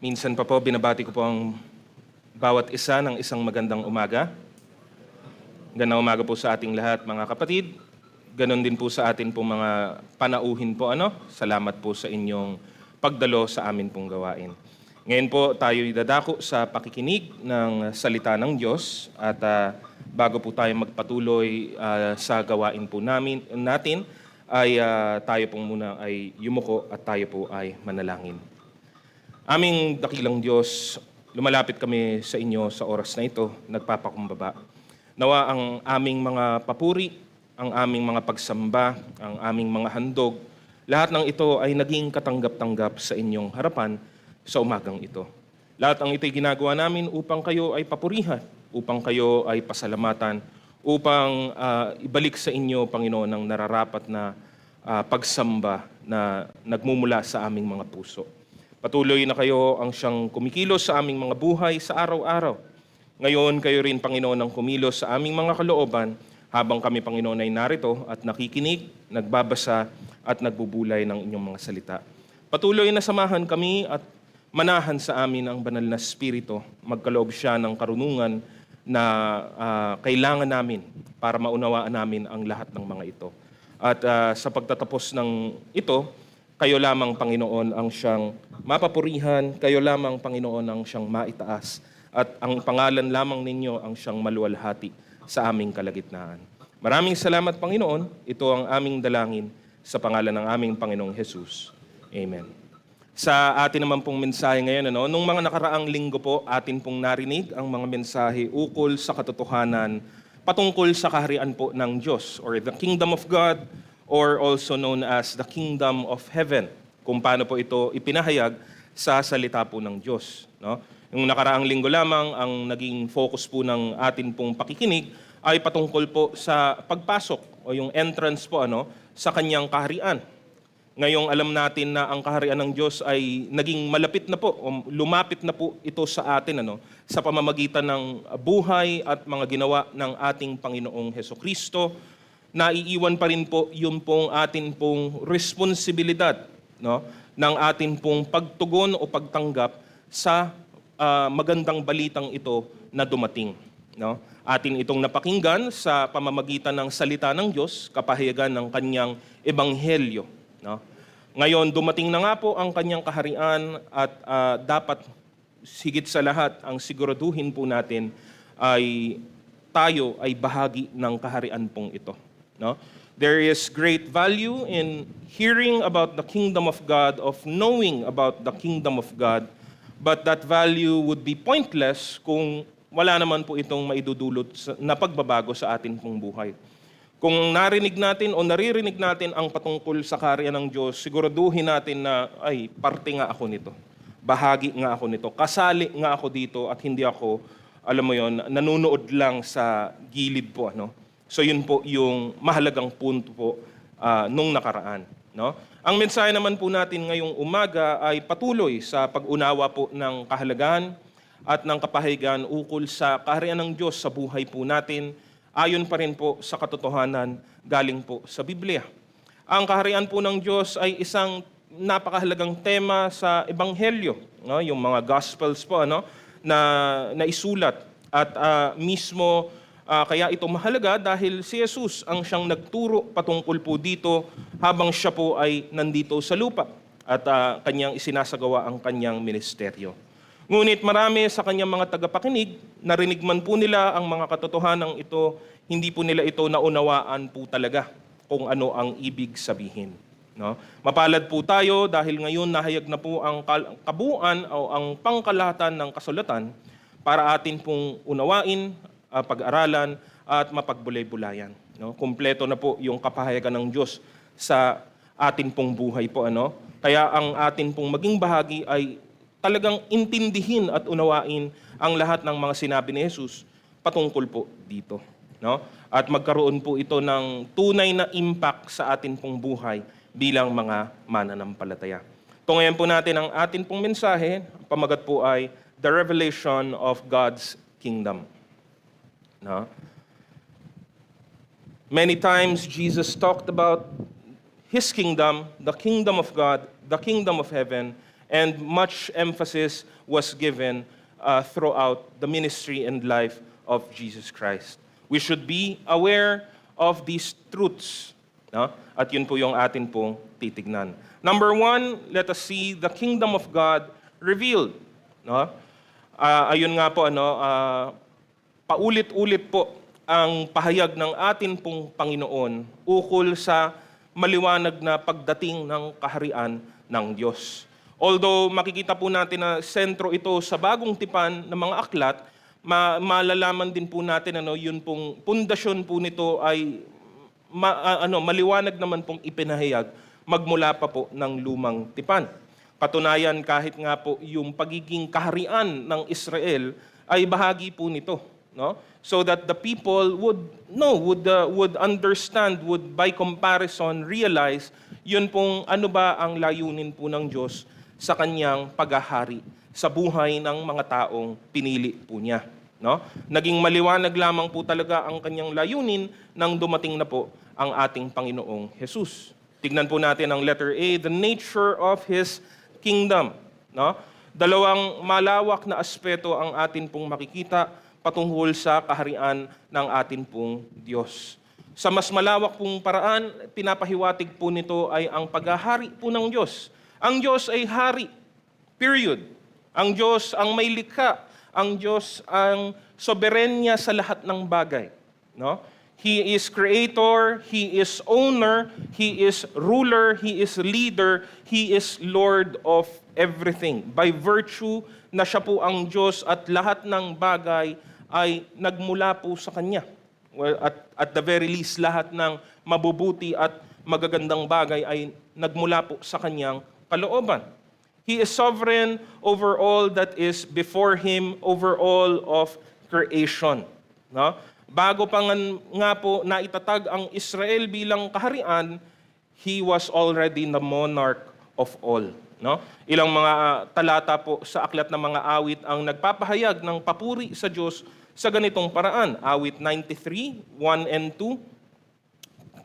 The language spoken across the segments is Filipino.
Minsan pa po, binabati ko po ang bawat isa ng isang magandang umaga. Magandang umaga po sa ating lahat, mga kapatid. Ganon din po sa atin pong mga panauhin po. Salamat po sa inyong pagdalo sa amin pong gawain. Ngayon po, tayo'y dadako sa pakikinig ng salita ng Diyos. At bago po tayo magpatuloy sa gawain po natin, ay tayo pong muna ay yumuko at tayo po ay manalangin. Aming dakilang Diyos, lumalapit kami sa inyo sa oras na ito, nagpapakumbaba. Nawa ang aming mga papuri, ang aming mga pagsamba, ang aming mga handog, lahat ng ito ay naging katanggap-tanggap sa inyong harapan sa umagang ito. Lahat ng ito'y ginagawa namin upang kayo ay papurihan, upang kayo ay pasalamatan, upang ibalik sa inyo, Panginoon, ang nararapat na pagsamba na nagmumula sa aming mga puso. Patuloy na kayo ang siyang kumikilos sa aming mga buhay sa araw-araw. Ngayon, kayo rin, Panginoon, ang kumilos sa aming mga kalooban habang kami, Panginoon, ay narito at nakikinig, nagbabasa at nagbubulay ng inyong mga salita. Patuloy na samahan kami at manahan sa amin ang banal na Espiritu. Magkaloob siya ng karunungan na kailangan namin para maunawaan namin ang lahat ng mga ito. At sa pagtatapos ng ito, kayo lamang, Panginoon, ang siyang mapapurihan, kayo lamang, Panginoon, ang siyang maitaas, at ang pangalan lamang ninyo ang siyang maluwalhati sa aming kalagitnaan. Maraming salamat, Panginoon. Ito ang aming dalangin sa pangalan ng aming Panginoong Jesus. Amen. Sa atin naman pong mensahe ngayon, nung mga nakaraang linggo po, atin pong narinig ang mga mensahe ukol sa katotohanan patungkol sa kaharian po ng Diyos, or the Kingdom of God, or also known as the Kingdom of Heaven, kung paano po ito ipinahayag sa salita po ng Diyos. Yung nakaraang linggo lamang, ang naging focus po ng atin pong pakikinig ay patungkol po sa pagpasok o yung entrance po sa kanyang kaharian. Ngayong alam natin na ang kaharian ng Diyos ay naging malapit na po, o lumapit na po ito sa atin sa pamamagitan ng buhay at mga ginawa ng ating Panginoong Hesukristo. Naiiwan pa rin po yun pong atin pong responsibilidad ng atin pong pagtugon o pagtanggap sa magandang balitang ito na dumating. Atin itong napakinggan sa pamamagitan ng salita ng Diyos, kapahayagan ng kanyang ebanghelyo. Ngayon, dumating na nga po ang kanyang kaharian at dapat higit sa lahat ang siguraduhin po natin ay tayo ay bahagi ng kaharian pong ito. There is great value in hearing about the kingdom of God, of knowing about the kingdom of God, but that value would be pointless kung wala naman po itong maidudulot na pagbabago sa atin pong buhay. Kung narinig natin o naririnig natin ang patungkol sa kaharian ng Diyos, siguraduhin natin na, ay, parte nga ako nito. Bahagi nga ako nito. Kasali nga ako dito at hindi ako, alam mo yon, nanunood lang sa gilid po. So yun po yung mahalagang punto po nung nakaraan. Ang mensahe naman po natin ngayong umaga ay patuloy sa pag-unawa po ng kahalagahan at ng kapahayagan ukol sa kaharian ng Diyos sa buhay po natin, ayon pa rin po sa katotohanan galing po sa Biblia. Ang kaharian po ng Diyos ay isang napakahalagang tema sa Ebanghelyo, yung mga Gospels po na isulat. At mismo kaya ito mahalaga dahil si Jesus ang siyang nagturo patungkol po dito habang siya po ay nandito sa lupa at kanyang isinasagawa ang kanyang ministeryo. Ngunit marami sa kanyang mga tagapakinig, narinig man po nila ang mga katotohanan ito, hindi po nila ito naunawaan po talaga kung ano ang ibig sabihin. Mapalad po tayo dahil ngayon nahayag na po ang kabuuan o ang pangkalahatan ng kasulatan para atin pong unawain, pag-aralan at mapagbulay-bulayan. Kumpleto na po yung kapahayagan ng Diyos sa atin pong buhay po. Kaya ang atin pong maging bahagi ay talagang intindihin at unawain ang lahat ng mga sinabi ni Jesus patungkol po dito. At magkaroon po ito ng tunay na impact sa atin pong buhay bilang mga mananampalataya. Tungayan po natin ang atin pong mensahe, pamagat po ay The Revelation of God's Kingdom. Many times Jesus talked about His kingdom, the kingdom of God, the kingdom of heaven, and much emphasis was given throughout the ministry and life of Jesus Christ. We should be aware of these truths. No? At yun po yung atin pong titignan. Number one, let us see the kingdom of God revealed. No? Ayun nga po, paulit-ulit po ang pahayag ng atin pong Panginoon ukol sa maliwanag na pagdating ng kaharian ng Diyos. Although makikita po natin na sentro ito sa bagong tipan ng mga aklat, malalaman din po natin yun pong pundasyon po nito ay maliwanag naman pong ipinahayag magmula pa po ng lumang tipan. Katunayan, kahit nga po yung pagiging kaharian ng Israel ay bahagi po nito, no? So that the people would know, would understand, would by comparison realize yun pong ano ba ang layunin po ng Diyos sa kanyang paghahari sa buhay ng mga taong pinili po niya, no? Naging maliwanag lamang po talaga ang kanyang layunin nang dumating na po ang ating Panginoong Jesus. Tignan po natin ang letter A, the nature of His kingdom, no? Dalawang malawak na aspeto ang atin pong makikita patungkol sa kaharian ng atin pong Diyos. Sa mas malawak pong paraan, pinapahiwatig po nito ay ang paghahari po ng Diyos. Ang Diyos ay hari, period. Ang Diyos ang may likha. Ang Diyos ang soberenya sa lahat ng bagay, no? He is creator, He is owner, He is ruler, He is leader, He is Lord of everything. By virtue na siya po ang Diyos at lahat ng bagay ay nagmula po sa Kanya. Well, at the very least, lahat ng mabubuti at magagandang bagay ay nagmula po sa Kanyang kalooban. He is sovereign over all that is before Him, over all of creation. No? Bago pa nga po naitatag ang Israel bilang kaharian, He was already the monarch of all. No? Ilang mga talata po sa aklat ng mga awit ang nagpapahayag ng papuri sa Diyos sa ganitong paraan. Awit 93, 1 and 2.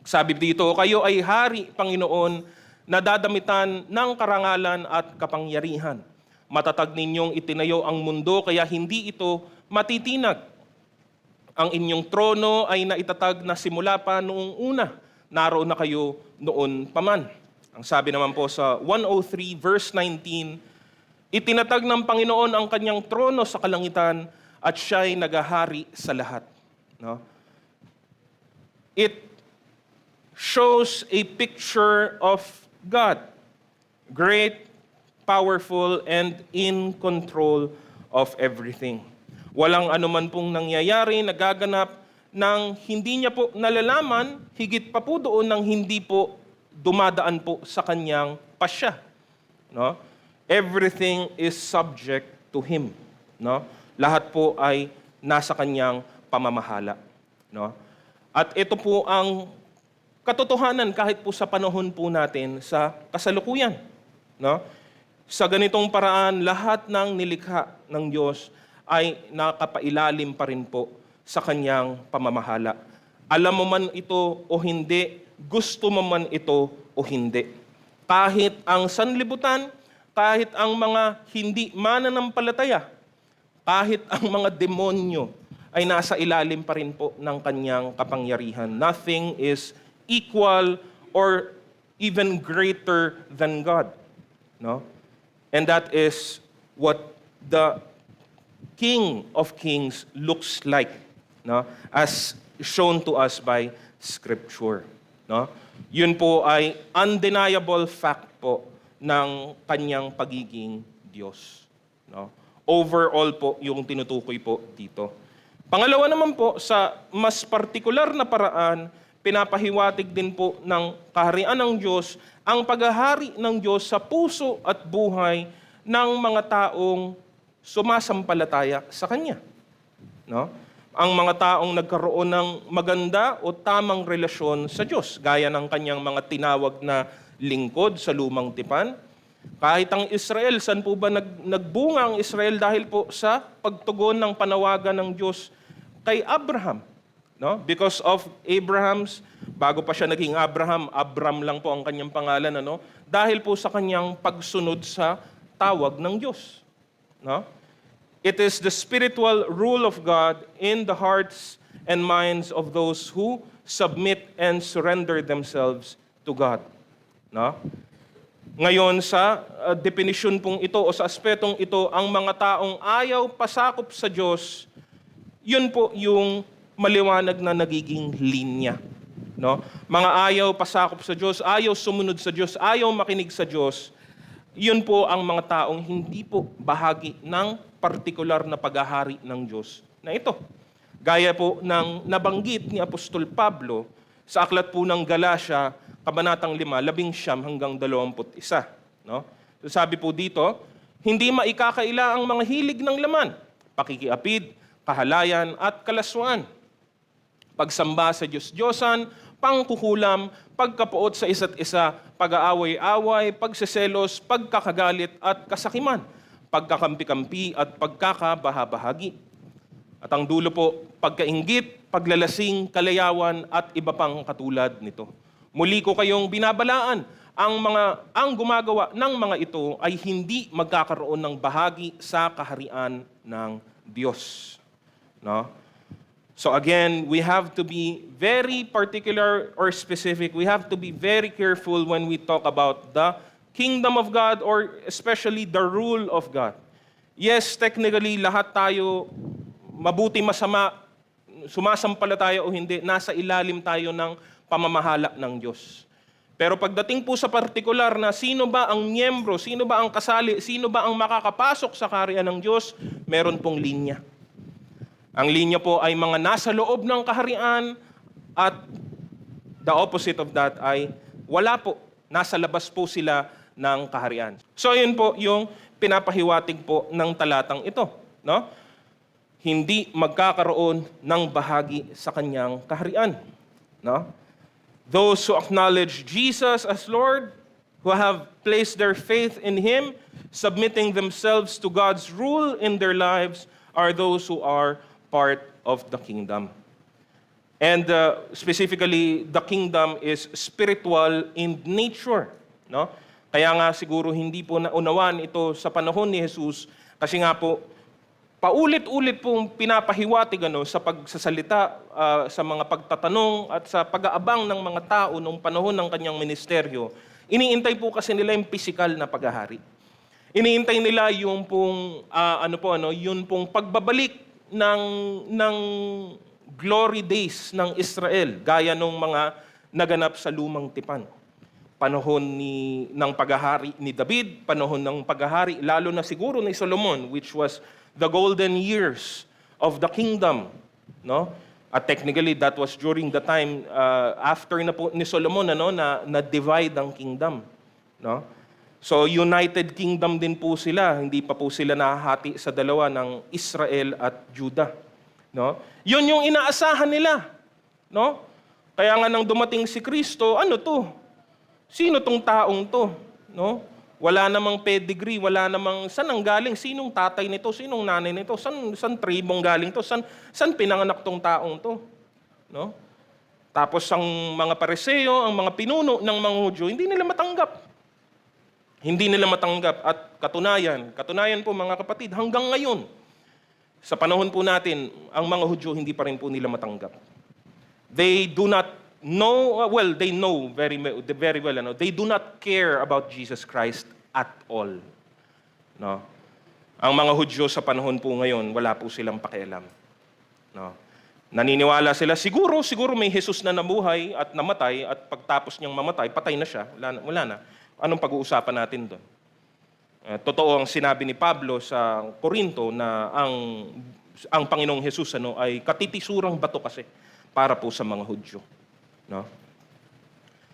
Sabi dito, kayo ay hari, Panginoon, na dadamitan ng karangalan at kapangyarihan. Matatag ninyong itinayo ang mundo, kaya hindi ito matitinag. Ang inyong trono ay naitatag na simula pa noong una. Naroon na kayo noon paman. Ang sabi naman po sa 103 verse 19, itinatag ng Panginoon ang kanyang trono sa kalangitan at siya'y nagahari sa lahat. No? It shows a picture of God, great, powerful, and in control of everything. Walang anuman pong nangyayari, nagaganap nang hindi niya po nalalaman, higit pa po doon nang hindi po dumadaan po sa kanyang pasya. No? Everything is subject to Him. No? Lahat po ay nasa kanyang pamamahala. No? At ito po ang katotohanan kahit po sa panahon po natin sa kasalukuyan. No? Sa ganitong paraan, lahat ng nilikha ng Diyos ay nakapailalim pa rin po sa kanyang pamamahala. Alam mo man ito o hindi, gusto mo man ito o hindi. Kahit ang sanlibutan, kahit ang mga hindi mananampalataya, kahit ang mga demonyo ay nasa ilalim pa rin po ng kanyang kapangyarihan. Nothing is equal or even greater than God. No? And that is what the King of Kings looks like, no? As shown to us by Scripture. No? Yun po ay undeniable fact po ng kanyang pagiging Diyos. No? Overall po yung tinutukoy po dito. Pangalawa naman po, sa mas partikular na paraan, pinapahiwatig din po ng kaharian ng Diyos ang paghahari ng Diyos sa puso at buhay ng mga taong sumasampalataya sa Kanya. No? Ang mga taong nagkaroon ng maganda o tamang relasyon sa Diyos, gaya ng Kanyang mga tinawag na lingkod sa lumang tipan. Kahit ang Israel, saan po ba nagbunga ang Israel dahil po sa pagtugon ng panawagan ng Diyos kay Abraham? No? Because of Abraham's, bago pa siya naging Abraham, Abram lang po ang kanyang pangalan, ano? Dahil po sa kanyang pagsunod sa tawag ng Diyos. No? It is the spiritual rule of God in the hearts and minds of those who submit and surrender themselves to God. No? Ngayon sa definition pong ito o sa aspetong ito, ang mga taong ayaw pasakop sa Diyos, yun po yung maliwanag na nagiging linya. No? Mga ayaw pasakop sa Diyos, ayaw sumunod sa Diyos, ayaw makinig sa Diyos, yun po ang mga taong hindi po bahagi ng partikular na paghahari ng Diyos na ito. Gaya po ng nabanggit ni Apostol Pablo sa aklat po ng Galacia, Kabanatang 5, 11 hanggang 21. No? So sabi po dito, hindi maikakaila ang mga hilig ng laman, pakikiapid, kahalayan at kalaswaan, pagsamba sa Diyos-Diyosan, pangkukulam, pagkapuot sa isa't isa, pag-aaway-away, pagseselos, pagkakagalit at kasakiman, pagkakampi-kampi at pagkakabahabahagi. At ang dulo po, pagkainggit, paglalasing, kalayawan at iba pang katulad nito. Muli ko kayong binabalaan, ang gumagawa ng mga ito ay hindi magkakaroon ng bahagi sa kaharian ng Diyos. No? So again, we have to be very particular or specific. We have to be very careful when we talk about the kingdom of God or especially the rule of God. Yes, technically, lahat tayo, mabuti masama, sumasampalataya o hindi, nasa ilalim tayo ng pamamahala ng Diyos. Pero pagdating po sa partikular na sino ba ang miyembro, sino ba ang kasali, sino ba ang makakapasok sa kaharian ng Diyos, meron pong linya. Ang linya po ay mga nasa loob ng kaharian at the opposite of that ay wala po, nasa labas po sila ng kaharian. So yun po yung pinapahiwatig po ng talatang ito. No? Hindi magkakaroon ng bahagi sa kanyang kaharian. No? Those who acknowledge Jesus as Lord, who have placed their faith in Him, submitting themselves to God's rule in their lives, are those who are part of the kingdom. And specifically, the kingdom is spiritual in nature. No? Kaya nga siguro hindi po naunawaan ito sa panahon ni Jesus kasi nga po, paulit-ulit pong pinapahiwatig sa pagsasalita, sa mga pagtatanong at sa pag-aabang ng mga tao noong panahon ng kanyang ministeryo. Iniintay po kasi nila yung physical na paghahari. Iniintay nila yung pong, yun pong pagbabalik ng glory days ng Israel, gaya nung mga naganap sa lumang tipan. Panahon ng paghahari ni David, panahon ng paghahari, lalo na siguro ni Solomon, which was the golden years of the kingdom. No? At technically, that was during the time after na po ni Solomon na-divide ang kingdom. No? So United Kingdom din po sila, hindi pa po sila nahahati sa dalawa ng Israel at Judah. No? Yun yung inaasahan nila. No? Kaya nga nang dumating si Kristo, ano to? Sino tong taong to? No? Wala namang pedigree, wala namang saan ang galing, sinong tatay nito, sinong nanay nito, saan tribong galing to, saan pinanganak tong taong to? No? Tapos ang mga Pariseo, ang mga pinuno ng mga Hudyo, hindi nila matanggap. Hindi nila matanggap at katunayan po mga kapatid, hanggang ngayon, sa panahon po natin, ang mga Hudyo hindi pa rin po nila matanggap. They do not know, they know very well, they do not care about Jesus Christ at all. No? Ang mga Hudyo sa panahon po ngayon, wala po silang pakialam. No? Naniniwala sila, siguro may Jesus na nabuhay at namatay at pagtapos niyang mamatay, patay na siya, wala na. Anong pag-uusapan natin doon? Totoo ang sinabi ni Pablo sa Corinto na ang Panginoong Jesus ay katitisurang bato kasi para po sa mga Hudyo. No?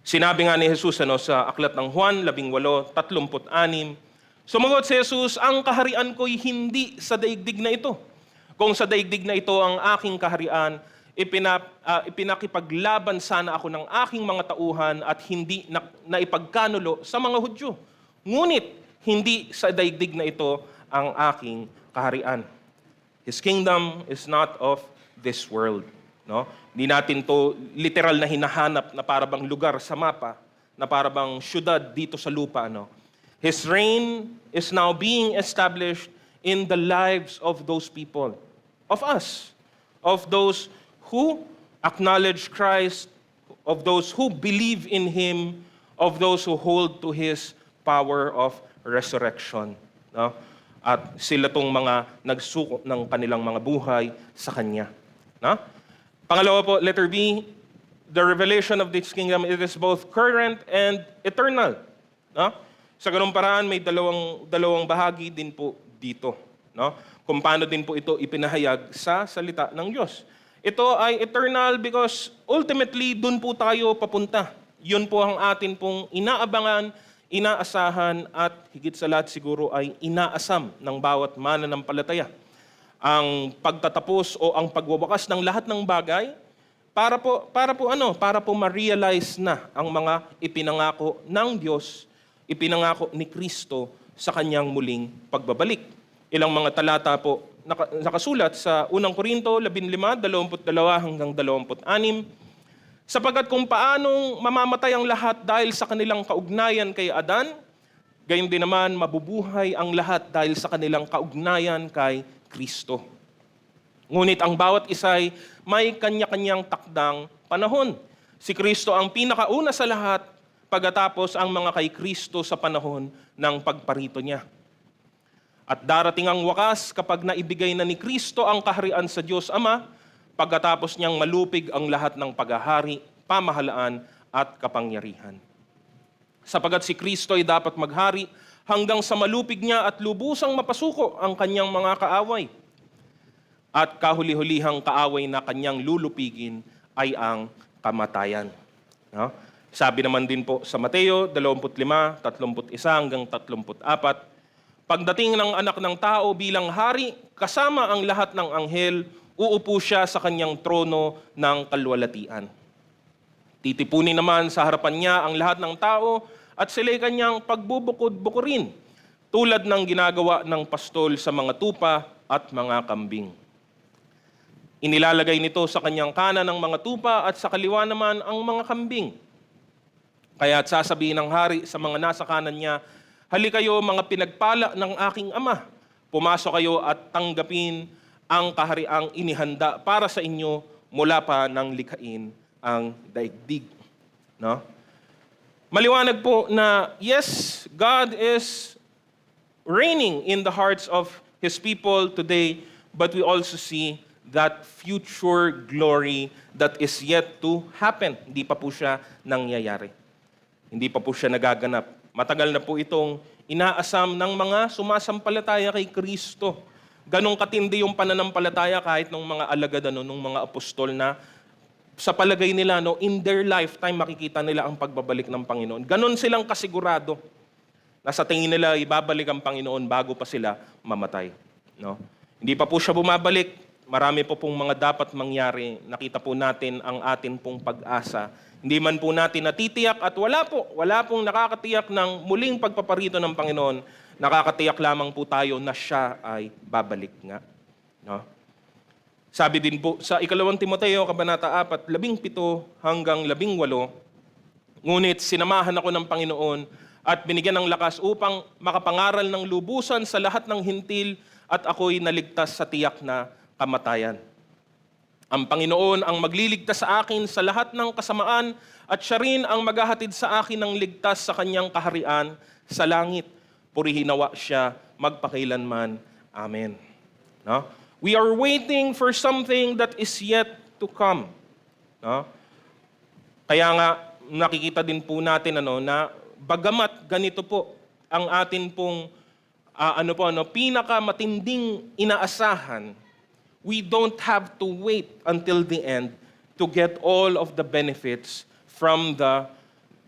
Sinabi nga ni Jesus sa aklat ng Juan 18:36, sumagot si Jesus, ang kaharian ko'y hindi sa daigdig na ito. Kung sa daigdig na ito ang aking kaharian, ipinakipaglaban sana ako ng aking mga tauhan at hindi na ipagkanulo sa mga Hudyo. Ngunit, hindi sa daigdig na ito ang aking kaharian. His kingdom is not of this world. No? Hindi natin to literal na hinahanap na parabang lugar sa mapa, na parabang syudad dito sa lupa. No? His reign is now being established in the lives of those people, of us, of those who acknowledge Christ, of those who believe in Him, of those who hold to His power of resurrection. No? At sila tong mga nagsuko ng kanilang mga buhay sa Kanya. No? Pangalawa po, letter B, the revelation of this kingdom, it is both current and eternal. No? Sa ganung paraan, may dalawang bahagi din po dito. No? Kung paano din po ito ipinahayag sa salita ng Diyos. Ito ay eternal because ultimately, dun po tayo papunta. Yun po ang atin pong inaabangan, inaasahan, at higit sa lahat siguro ay inaasam ng bawat mananampalataya. Ang pagtatapos o ang pagwawakas ng lahat ng bagay para po ma-realize na ang mga ipinangako ng Diyos, ipinangako ni Kristo sa kanyang muling pagbabalik. Ilang mga talata po nakasulat sa 1 Korinto 15:22 hanggang 26. Sapagkat kung paanong mamamatay ang lahat dahil sa kanilang kaugnayan kay Adan, gayon din naman mabubuhay ang lahat dahil sa kanilang kaugnayan kay Kristo. Ngunit ang bawat isa'y may kanya-kanyang takdang panahon. Si Kristo ang pinakauna sa lahat, pagkatapos ang mga kay Kristo sa panahon ng pagparito niya. At darating ang wakas kapag naibigay na ni Kristo ang kaharian sa Diyos Ama, pagkatapos niyang malupig ang lahat ng paghahari, pamahalaan at kapangyarihan. Sapagat si Kristo ay dapat maghari hanggang sa malupig niya at lubusang mapasuko ang kanyang mga kaaway. At kahuli-hulihang kaaway na kanyang lulupigin ay ang kamatayan. No? Sabi naman din po sa Mateo 25:31 hanggang 34, pagdating ng anak ng tao bilang hari, kasama ang lahat ng anghel, uupo siya sa kanyang trono ng kalwalatian. Titipunin naman sa harapan niya ang lahat ng tao at sila'y kanyang pagbubukod-bukurin, tulad ng ginagawa ng pastol sa mga tupa at mga kambing. Inilalagay nito sa kanyang kanan ng mga tupa at sa kaliwa naman ang mga kambing. Kaya't sasabihin ng hari sa mga nasa kanan niya, halika kayo mga pinagpala ng aking ama, pumasok kayo at tanggapin ang kahariang inihanda para sa inyo mula pa ng likhain ang daigdig. No? Maliwanag po na yes, God is reigning in the hearts of His people today, but we also see that future glory that is yet to happen. Hindi pa po siya nangyayari. Hindi pa po siya nagaganap. Matagal na po itong inaasam ng mga sumasampalataya kay Kristo. Ganong katindi yung pananampalataya kahit ng mga alagad, ng mga apostol na sa palagay nila, in their lifetime, makikita nila ang pagbabalik ng Panginoon. Ganon silang kasigurado na sa tingin nila, ibabalik ang Panginoon bago pa sila mamatay. No? Hindi pa po siya bumabalik. Marami po pong mga dapat mangyari. Nakita po natin ang atin pong pag-asa. Hindi man po natin natitiyak at wala pong nakakatiyak ng muling pagpaparito ng Panginoon. Nakakatiyak lamang po tayo na siya ay babalik nga. No? Sabi din po sa 2 Timoteo, Kabanata 4, 17 hanggang 18, ngunit sinamahan ako ng Panginoon at binigyan ng lakas upang makapangaral ng lubusan sa lahat ng hintil at ako'y naligtas sa tiyak na kamatayan. Ang Panginoon ang magliligtas sa akin sa lahat ng kasamaan at siya rin ang maghahatid sa akin ng ligtas sa kanyang kaharian sa langit. Purihin nawa siya magpakailanman. Amen. No? We are waiting for something that is yet to come. No? Kaya nga nakikita din po natin na bagamat ganito po ang atin pong pinakamatinding inaasahan, we don't have to wait until the end to get all of the benefits from the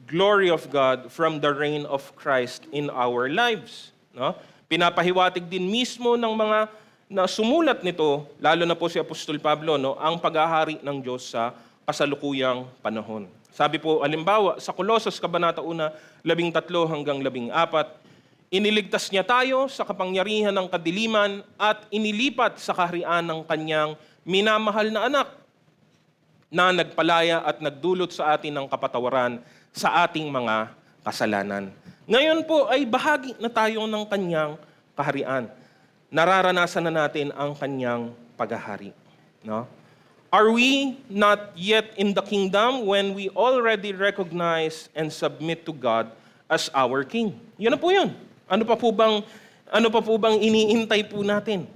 glory of God, from the reign of Christ in our lives. No? Pinapahiwatig din mismo ng mga na sumulat nito, lalo na po si Apostol Pablo, ang paghahari ng Diyos sa kasalukuyang panahon. Sabi po, alimbawa, sa Colossus, Kabanata 1, 13 hanggang 14, iniligtas niya tayo sa kapangyarihan ng kadiliman at inilipat sa kaharian ng kanyang minamahal na anak na nagpalaya at nagdulot sa atin ng kapatawaran sa ating mga kasalanan. Ngayon po ay bahagi na tayo ng kanyang kaharian. Nararanasan na natin ang kanyang paghahari. No? Are we not yet in the kingdom when we already recognize and submit to God as our King? Yun na po yun. Ano pa po bang iniintay po natin?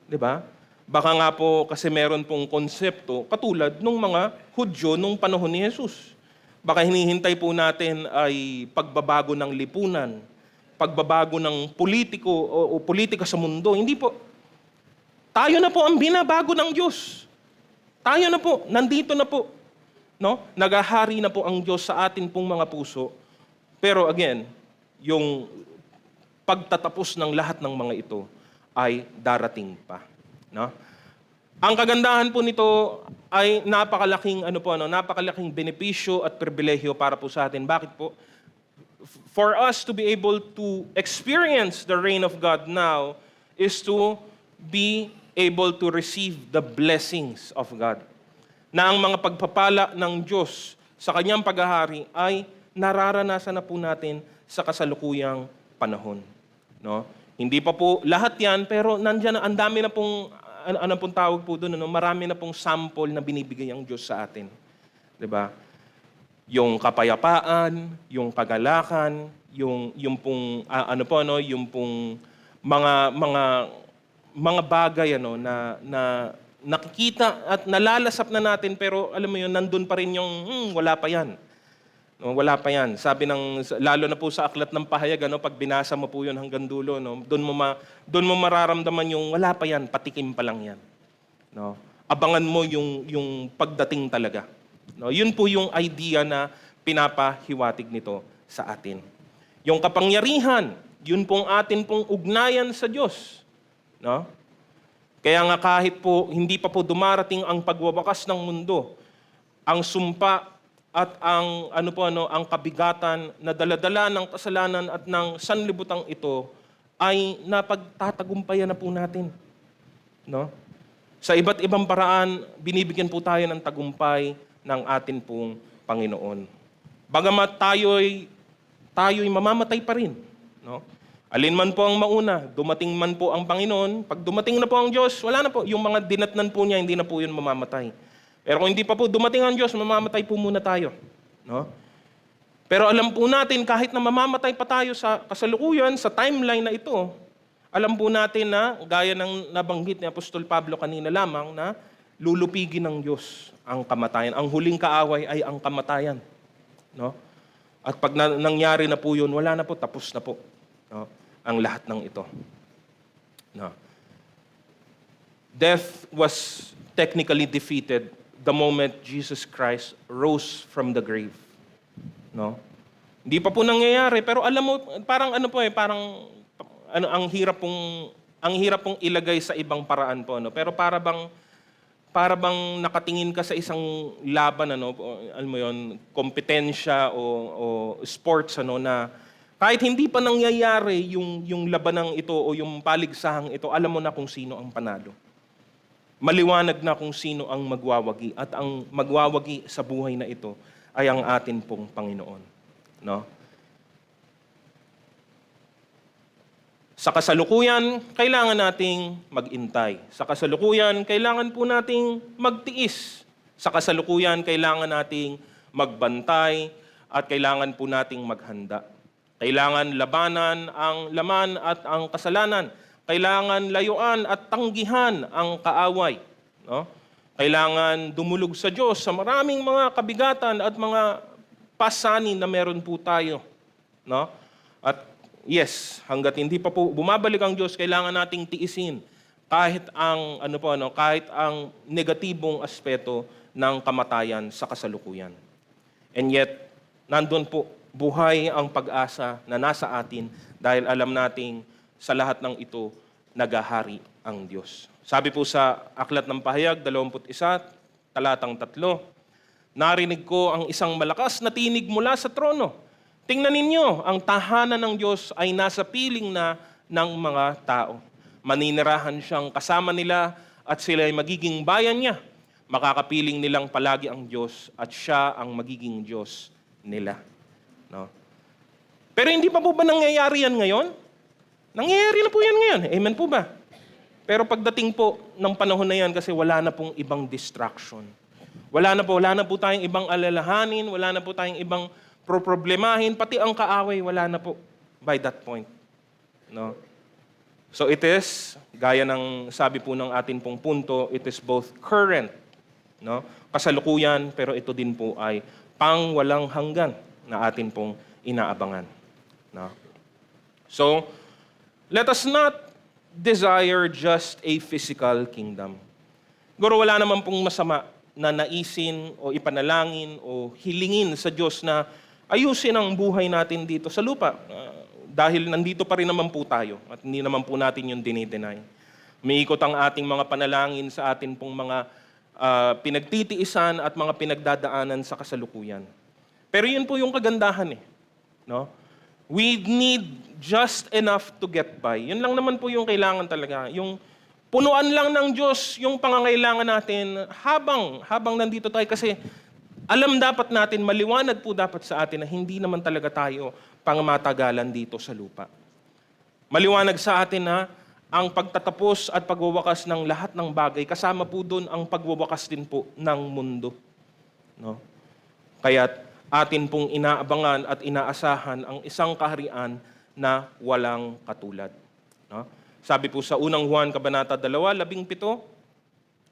'Di ba? Baka nga po kasi meron pong konsepto katulad nung mga Hudyo nung panahon ni Jesus. Baka hinihintay po natin ay pagbabago ng lipunan, pagbabago ng politiko o politika sa mundo. Hindi po. Tayo na po ang binabago ng Diyos. Tayo na po, nandito na po. No? Nagahari na po ang Diyos sa atin pong mga puso. Pero again, yung pagtatapos ng lahat ng mga ito ay darating pa. No? Ang kagandahan po nito ay napakalaking benepisyo at pribilehyo para po sa atin. Bakit po? For us to be able to experience the reign of God now is to be able to receive the blessings of God. Na ang mga pagpapala ng Diyos sa kanyang paghahari ay nararanasan na po natin sa kasalukuyang panahon. No? Hindi pa po lahat yan, pero nandiyan na, ang dami na pong, ano pong tawag po doon, marami na pong sample na binibigay ang Diyos sa atin. 'Di ba? Yung kapayapaan, yung kagalakan, yung pong yung pong mga bagay na nakikita at nalalasap na natin, pero alam mo yun, nandun pa rin yung wala pa yan. No, wala pa yan. Sabi lalo na po sa Aklat ng Pahayag, pag binasa mo po yun hanggang dulo, doon mo mararamdaman yung wala pa yan, patikim pa lang yan. No? Abangan mo yung pagdating talaga. No? Yun po yung idea na pinapahiwatig nito sa atin. Yung kapangyarihan, yun pong atin pong ugnayan sa Diyos. No? Kaya nga kahit po hindi pa po dumarating ang pagwawakas ng mundo, ang sumpa at ang kabigatan na daladala ng kasalanan at ng sanlibutan ito ay napagtatagumpayan na po natin. No? Sa iba't ibang paraan, binibigyan po tayo ng tagumpay ng atin pong Panginoon. Bagamat tayo'y mamamatay pa rin. No? Alin man po ang mauna, dumating man po ang Panginoon, pag dumating na po ang Diyos, wala na po. Yung mga dinatnan po niya, hindi na po yun mamamatay. Pero kung hindi pa po dumating ang Diyos, mamamatay po muna tayo. No? Pero alam po natin, kahit na mamamatay pa tayo sa kasalukuyan, sa timeline na ito, alam po natin na, gaya ng nabanggit ni Apostol Pablo kanina lamang, na lulupigin ng Diyos ang kamatayan. Ang huling kaaway ay ang kamatayan. No? At pag nangyari na po yun, wala na po, tapos na po. No? Ang lahat ng ito. No? Death was technically defeated the moment Jesus Christ rose from the grave. No? Hindi pa po nangyayari, pero alam mo, parang ang hirap pong ilagay sa ibang paraan po, no? Pero para bang nakatingin ka sa isang laban, alam mo yon, kompetensya o sports, na kahit hindi pa nangyayari yung labanang ito o yung paligsahang ito, alam mo na kung sino ang panalo. Maliwanag na kung sino ang magwawagi, at ang magwawagi sa buhay na ito ay ang atin pong Panginoon. No? Sa kasalukuyan, kailangan nating mag-intay. Sa kasalukuyan, kailangan po nating magtiis. Sa kasalukuyan, kailangan nating magbantay at kailangan po nating maghanda. Kailangan labanan ang laman at ang kasalanan. Kailangan layuan at tanggihan ang kaaway. No? Kailangan dumulog sa Diyos sa maraming mga kabigatan at mga pasanin na meron po tayo. No? At yes, hanggat hindi pa po bumabalik ang Diyos, kailangan nating tiisin kahit ang negatibong aspeto ng kamatayan sa kasalukuyan. And yet, nandun po buhay ang pag-asa na nasa atin dahil alam nating sa lahat ng ito, nagahari ang Diyos. Sabi po sa Aklat ng Pahayag, 21, talatang 3, narinig ko ang isang malakas na tinig mula sa trono. Tingnan ninyo, ang tahanan ng Diyos ay nasa piling na ng mga tao. Maninirahan siyang kasama nila at sila ay magiging bayan niya. Makakapiling nilang palagi ang Diyos at siya ang magiging Diyos nila. No? Pero hindi pa po ba nangyayari yan ngayon? Nangyayari na po yan ngayon. Amen po ba? Pero pagdating po ng panahon na yan, kasi wala na pong ibang distraction. Wala na po tayong ibang alalahanin, wala na po tayong ibang problemahin, pati ang kaaway, wala na po by that point. No? So it is, gaya ng sabi po ng atin pong punto, it is both current, no? Kasalukuyan, pero ito din po ay pangwalang hanggan na atin pong inaabangan. No? So, let us not desire just a physical kingdom. Siguro wala naman pong masama na naisin o ipanalangin o hilingin sa Diyos na ayusin ang buhay natin dito sa lupa. Dahil nandito pa rin naman po tayo at hindi naman po natin yung dinideny. Umiikot ang ating mga panalangin sa atin pong mga pinagtitiisan at mga pinagdadaanan sa kasalukuyan. Pero yun po yung kagandahan eh. No? We need just enough to get by. Yun lang naman po yung kailangan talaga. Yung punuan lang ng Diyos yung pangangailangan natin habang nandito tayo. Kasi alam dapat natin, maliwanag po dapat sa atin na hindi naman talaga tayo pangmatagalan dito sa lupa. Maliwanag sa atin na ang pagtatapos at pagwawakas ng lahat ng bagay, kasama po doon ang pagwawakas din po ng mundo. No? Kaya't atin pong inaabangan at inaasahan ang isang kaharian na walang katulad. No? Sabi po sa unang Juan, Kabanata 2, 17,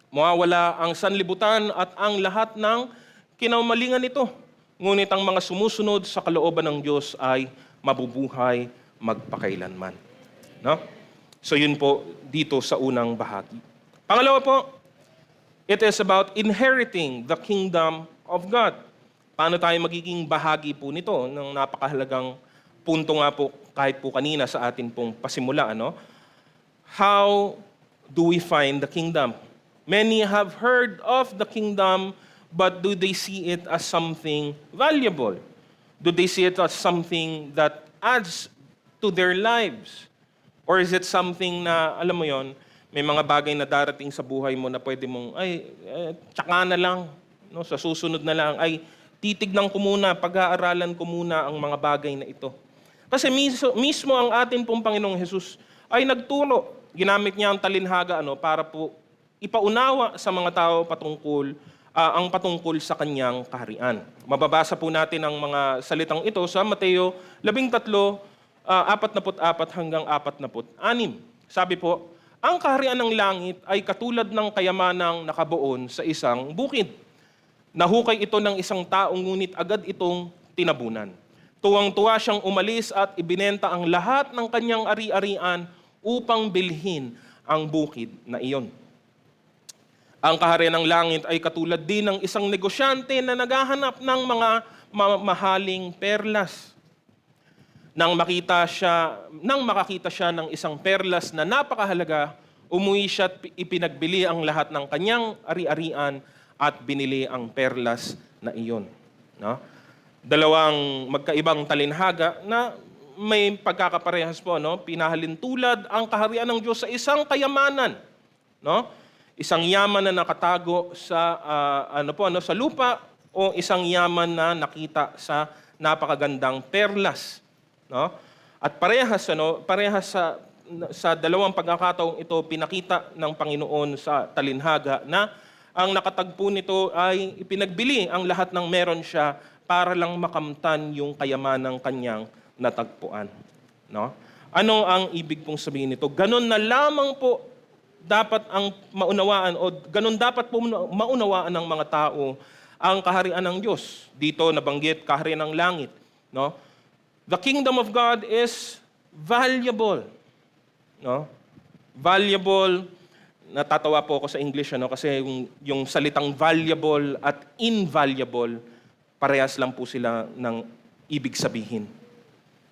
mawawala ang sanlibutan at ang lahat ng kinaumalingan nito. Ngunit ang mga sumusunod sa kalooban ng Diyos ay mabubuhay magpakailanman. No? So yun po dito sa unang bahagi. Pangalawa po, it is about inheriting the kingdom of God. Paano tayo magiging bahagi po nito ng napakahalagang punto nga po kahit po kanina sa atin pong pasimula. Ano? How do we find the kingdom? Many have heard of the kingdom, but do they see it as something valuable? Do they see it as something that adds to their lives? Or is it something na, alam mo yon, may mga bagay na darating sa buhay mo na pwede mong, tsaka na lang, no, sa susunod na lang, titignan ko muna, pag-aaralan ko muna ang mga bagay na ito. Kasi mismo ang atin pong Panginoong Hesus ay nagturo. Ginamit niya ang talinhaga para po ipaunawa sa mga tao ang patungkol sa kanyang kaharian. Mababasa po natin ang mga salitang ito sa Mateo 13, 44 hanggang 46. Sabi po, ang kaharian ng langit ay katulad ng kayamanang nakabuon sa isang bukid. Nahukay ito ng isang taong ngunit agad itong tinabunan. Tuwang-tuwa siyang umalis at ibinenta ang lahat ng kanyang ari-arian upang bilhin ang bukid na iyon. Ang kaharian ng langit ay katulad din ng isang negosyante na naghahanap ng mga mahaling perlas. Nang makakita siya ng isang perlas na napakahalaga, umuwi siya at ipinagbili ang lahat ng kanyang ari-arian at binili ang perlas na iyon. No? Dalawang magkaibang talinhaga na may pagkakaparehas po, no? Pinahalin tulad ang kaharian ng Diyos sa isang kayamanan, no? Isang yaman na nakatago sa sa lupa o isang yaman na nakita sa napakagandang perlas, no? At parehas sa dalawang pagkakataong ito pinakita ng Panginoon sa talinhaga na ang nakatagpo nito ay ipinagbili ang lahat ng meron siya para lang makamtan yung kayamanang kanyang natagpuan, no? Ano ang ibig pong sabihin nito? Ganon na lamang po dapat ang maunawaan o ganun dapat po maunawaan ng mga tao ang kaharian ng Diyos. Dito nabanggit kaharian ng langit, no? The kingdom of God is valuable, no? Valuable. Natatawa po ako sa English kasi yung salitang valuable at invaluable parehas lang po sila ng ibig sabihin,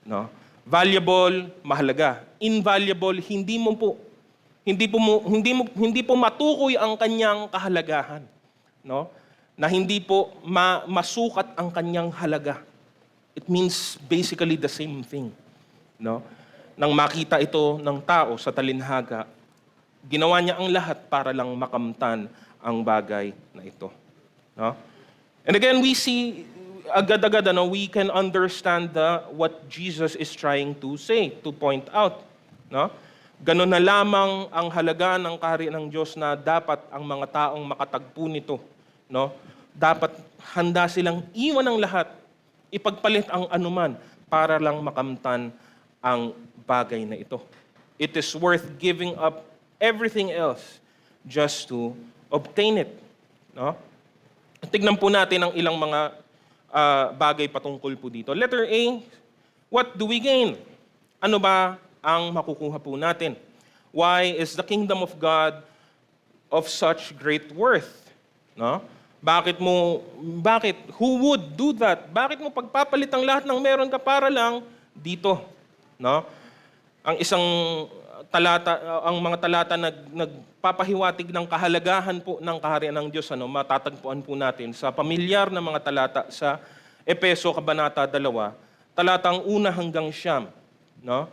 no? Valuable, mahalaga. Invaluable, hindi po matukoy ang kanyang kahalagahan, no? Na hindi po masukat ang kanyang halaga. It means basically the same thing, no? Nang makita ito ng tao sa talinhaga, ginawa niya ang lahat para lang makamtan ang bagay na ito, no? And again, we see agad-agad we can understand what Jesus is trying to say, to point out. No? Ganun na lamang ang halaga ng kaharian ng Diyos na dapat ang mga taong makatagpo nito. No? Dapat handa silang iwan ang lahat, ipagpalit ang anuman para lang makamtan ang bagay na ito. It is worth giving up everything else just to obtain it. No? Tignan po natin ang ilang mga bagay patungkol po dito. Letter A, what do we gain? Ano ba ang makukuha po natin? Why is the kingdom of God of such great worth? No? Who would do that? Bakit mo pagpapalit ang lahat ng meron ka para lang dito? No? Ang isang talata, ang mga talata nagpapahiwatig ng kahalagahan po ng kaharian ng Diyos, matatagpuan po natin sa pamilyar na mga talata sa Epeso Kabanata 2, talatang 1 hanggang 9. No?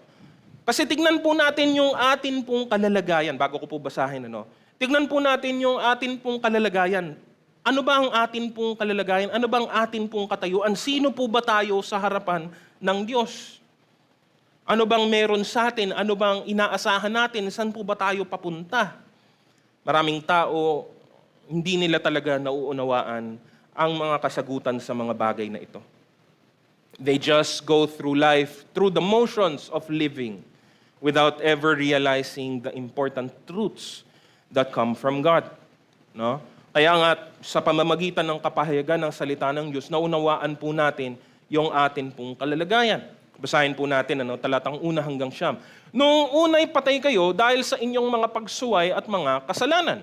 Kasi tignan po natin yung atin pong kalalagayan, bago ko po basahin, tignan po natin yung atin pong kalalagayan. Ano ba ang atin pong kalalagayan? Ano ba ang atin pong katayuan? Sino po ba tayo sa harapan ng Diyos? Ano bang meron sa atin? Ano bang inaasahan natin? Saan po ba tayo papunta? Maraming tao, hindi nila talaga nauunawaan ang mga kasagutan sa mga bagay na ito. They just go through life through the motions of living without ever realizing the important truths that come from God. No? Kaya nga, sa pamamagitan ng kapahayagan ng salita ng Diyos, naunawaan po natin yung atin pong kalalagayan. Basahin po natin, talatang 1 hanggang 9. Noong unay patay kayo dahil sa inyong mga pagsuway at mga kasalanan.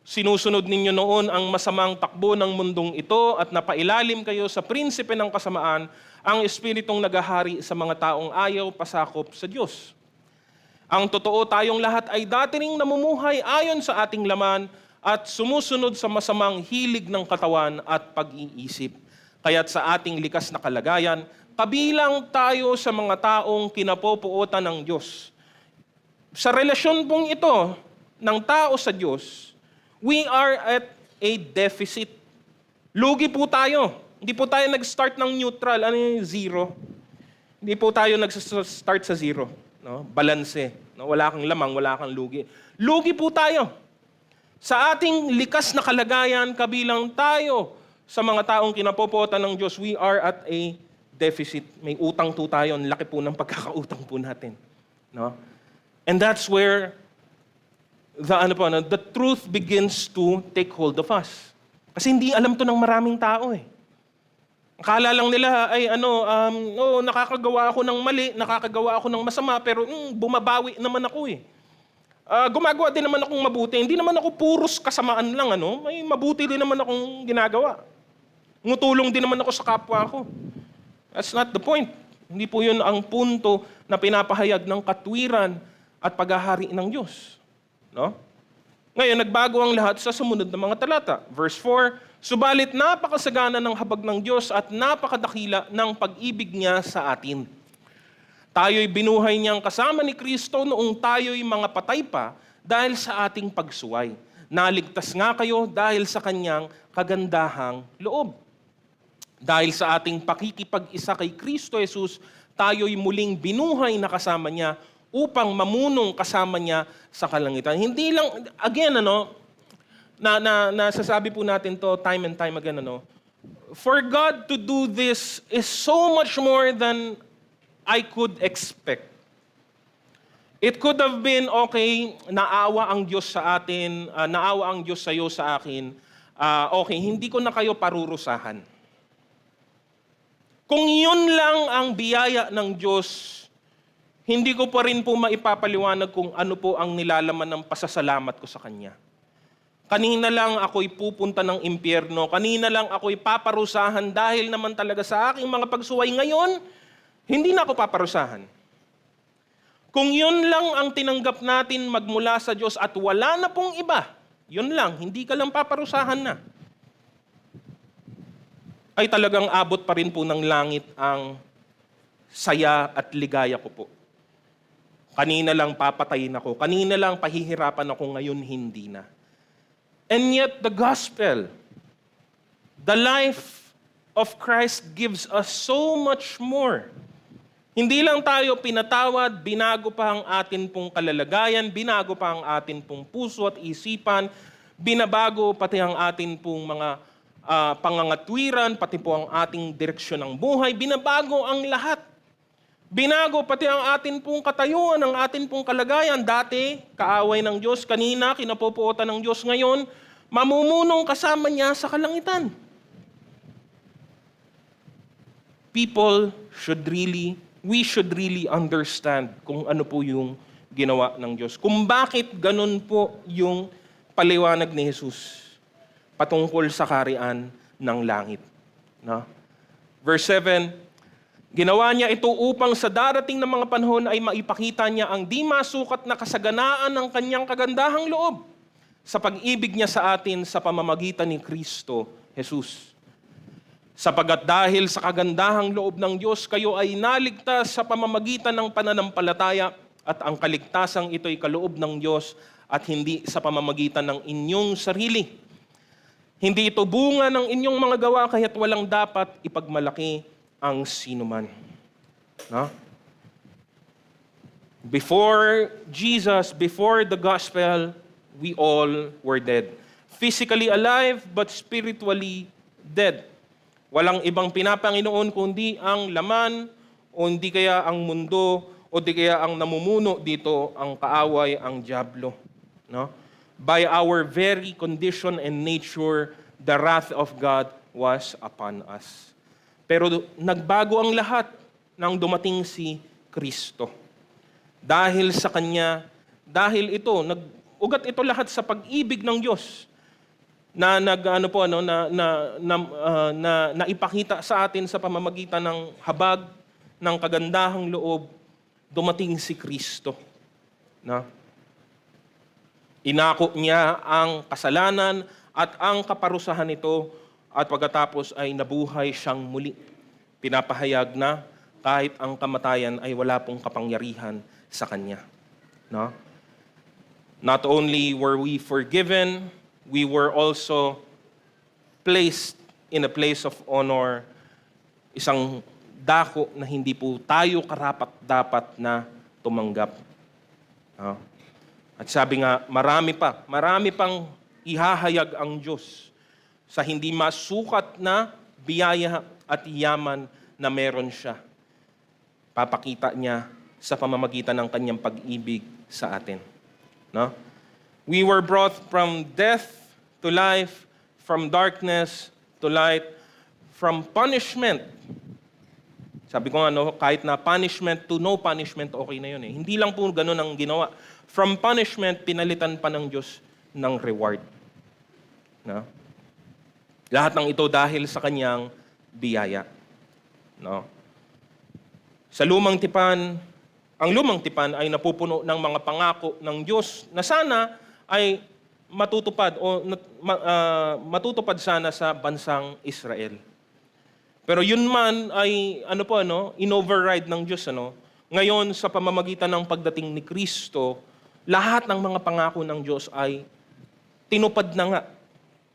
Sinusunod ninyo noon ang masamang takbo ng mundong ito at napailalim kayo sa prinsipe ng kasamaan, ang espiritong nagahari sa mga taong ayaw pasakop sa Diyos. Ang totoo, tayong lahat ay dati ring namumuhay ayon sa ating laman at sumusunod sa masamang hilig ng katawan at pag-iisip. Kaya't sa ating likas na kalagayan, kabilang tayo sa mga taong kinapopuotan ng Diyos. Sa relasyon pong ito ng tao sa Diyos, we are at a deficit. Lugi po tayo. Hindi po tayo nag-start ng neutral. Ano yung zero? Hindi po tayo nag-start sa zero. No? Balanse. No? Wala kang lamang, wala kang lugi. Lugi po tayo. Sa ating likas na kalagayan, kabilang tayo sa mga taong kinapopuotan ng Diyos, we are at a deficit. May utang po tayo. Ang laki po ng pagkakautang po natin. No? And that's where the truth begins to take hold of us. Kasi hindi alam to ng maraming tao eh. Akala lang nila ay nakakagawa ako ng mali, nakakagawa ako ng masama, pero bumabawi naman ako eh. Gumagawa din naman akong mabuti. Hindi naman ako puros kasamaan lang, may mabuti din naman akong ginagawa. Ngutulong din naman ako sa kapwa ko. That's not the point. Hindi po yun ang punto na pinapahayag ng katwiran at paghahari ng Diyos. No? Ngayon, nagbago ang lahat sa sumunod na mga talata. Verse 4, subalit napakasagana ng habag ng Diyos at napakadakila ng pag-ibig niya sa atin. Tayo'y binuhay niyang kasama ni Kristo noong tayo'y mga patay pa dahil sa ating pagsuway. Naligtas nga kayo dahil sa kanyang kagandahang loob. Dahil sa ating pakikipag-isa kay Kristo Jesus, tayo'y muling binuhay na kasama niya upang mamunong kasama niya sa kalangitan. Hindi lang, again, nasasabi po natin to time and time again, for God to do this is so much more than I could expect. It could have been, okay, naawa ang Diyos sa atin, naawa ang Diyos sa iyo sa akin, okay, hindi ko na kayo parurusahan. Kung yun lang ang biyaya ng Diyos, hindi ko pa rin po maipapaliwanag kung ano po ang nilalaman ng pasasalamat ko sa Kanya. Kanina lang ako'y pupunta ng impyerno, kanina lang ako'y paparusahan dahil naman talaga sa aking mga pagsuway ngayon, hindi na ako paparusahan. Kung yun lang ang tinanggap natin magmula sa Diyos at wala na pong iba, yun lang, hindi ka lang paparusahan na, ay talagang abot pa rin po ng langit ang saya at ligaya ko po. Kanina lang papatayin ako. Kanina lang pahihirapan ako, ngayon hindi na. And yet the gospel, the life of Christ gives us so much more. Hindi lang tayo pinatawad, binago pa ang atin pong kalalagayan, binago pa ang atin pong puso at isipan, binabago pati ang atin pong mga pangangatwiran, pati po ang ating direksyon ng buhay, binabago ang lahat. Binago pati ang atin pong katayuan, ang atin pong kalagayan. Dati, kaaway ng Diyos, kanina, kinapopuotan ng Diyos, ngayon, mamumunong kasama niya sa kalangitan. We should really understand kung ano po yung ginawa ng Diyos. Kung bakit ganun po yung paliwanag ni Jesus patungkol sa kaharian ng langit. No? Verse 7, ginawa niya ito upang sa darating na mga panahon ay maipakita niya ang di masukat na kasaganaan ng kanyang kagandahang loob sa pag-ibig niya sa atin sa pamamagitan ni Kristo Jesus. Sapagat dahil sa kagandahang loob ng Diyos, kayo ay naligtas sa pamamagitan ng pananampalataya at ang kaligtasang ito'y kaloob ng Diyos at hindi sa pamamagitan ng inyong sarili. Hindi ito bunga ng inyong mga gawa kaya't walang dapat ipagmalaki ang sinuman. No? Before Jesus, before the gospel, we all were dead. Physically alive but spiritually dead. Walang ibang pinapanginoon kundi ang laman o hindi kaya ang mundo o di kaya ang namumuno dito ang kaaway, ang dyablo. No? By our very condition and nature, the wrath of God was upon us. Pero nagbago ang lahat nang dumating si Kristo. Dahil sa Kanya, dahil ito, ugat ito lahat sa pag-ibig ng Diyos na naipakita sa atin sa pamamagitan ng habag ng kagandahang loob, dumating si Kristo. Na? Inako niya ang kasalanan at ang kaparusahan nito at pagkatapos ay nabuhay siyang muli. Pinapahayag na kahit ang kamatayan ay wala pong kapangyarihan sa Kanya. No? Not only were we forgiven, we were also placed in a place of honor, isang dako na hindi po tayo karapat-dapat na tumanggap. No? At sabi nga, marami pang ihahayag ang Diyos sa hindi masukat na biyaya at yaman na meron siya. Papakita niya sa pamamagitan ng kanyang pag-ibig sa atin. No? We were brought from death to life, from darkness to light, from punishment. Sabi ko nga, kahit na punishment to no punishment, okay na yun eh. Hindi lang po ganun ang ginawa. From punishment, pinalitan pa ng Diyos ng reward. No? Lahat ng ito dahil sa kanyang biyaya. No? Sa lumang tipan, ang lumang tipan ay napupuno ng mga pangako ng Diyos na sana ay matutupad o matutupad sana sa bansang Israel. Pero yun man ay inoverride ng Diyos. Ngayon sa pamamagitan ng pagdating ni Kristo, lahat ng mga pangako ng Diyos ay tinupad na nga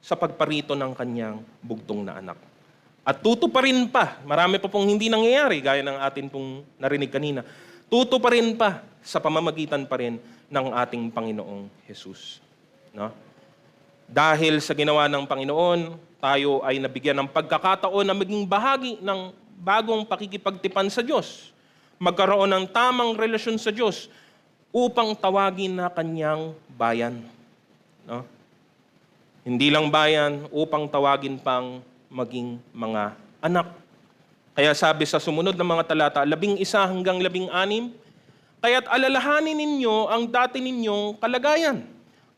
sa pagparito ng kanyang bugtong na anak. At tutuparin pa, marami pa pong hindi nangyayari gaya ng atin pong narinig kanina. Tutuparin pa sa pamamagitan pa rin ng ating Panginoong Jesus. No? Dahil sa ginawa ng Panginoon, tayo ay nabigyan ng pagkakataon na maging bahagi ng bagong pakikipagtipan sa Diyos. Magkaroon ng tamang relasyon sa Diyos upang tawagin na kanyang bayan. No? Hindi lang bayan, upang tawagin pang maging mga anak. Kaya sabi sa sumunod na mga talata, 11 hanggang 16, kaya't alalahanin ninyo ang dati ninyong kalagayan.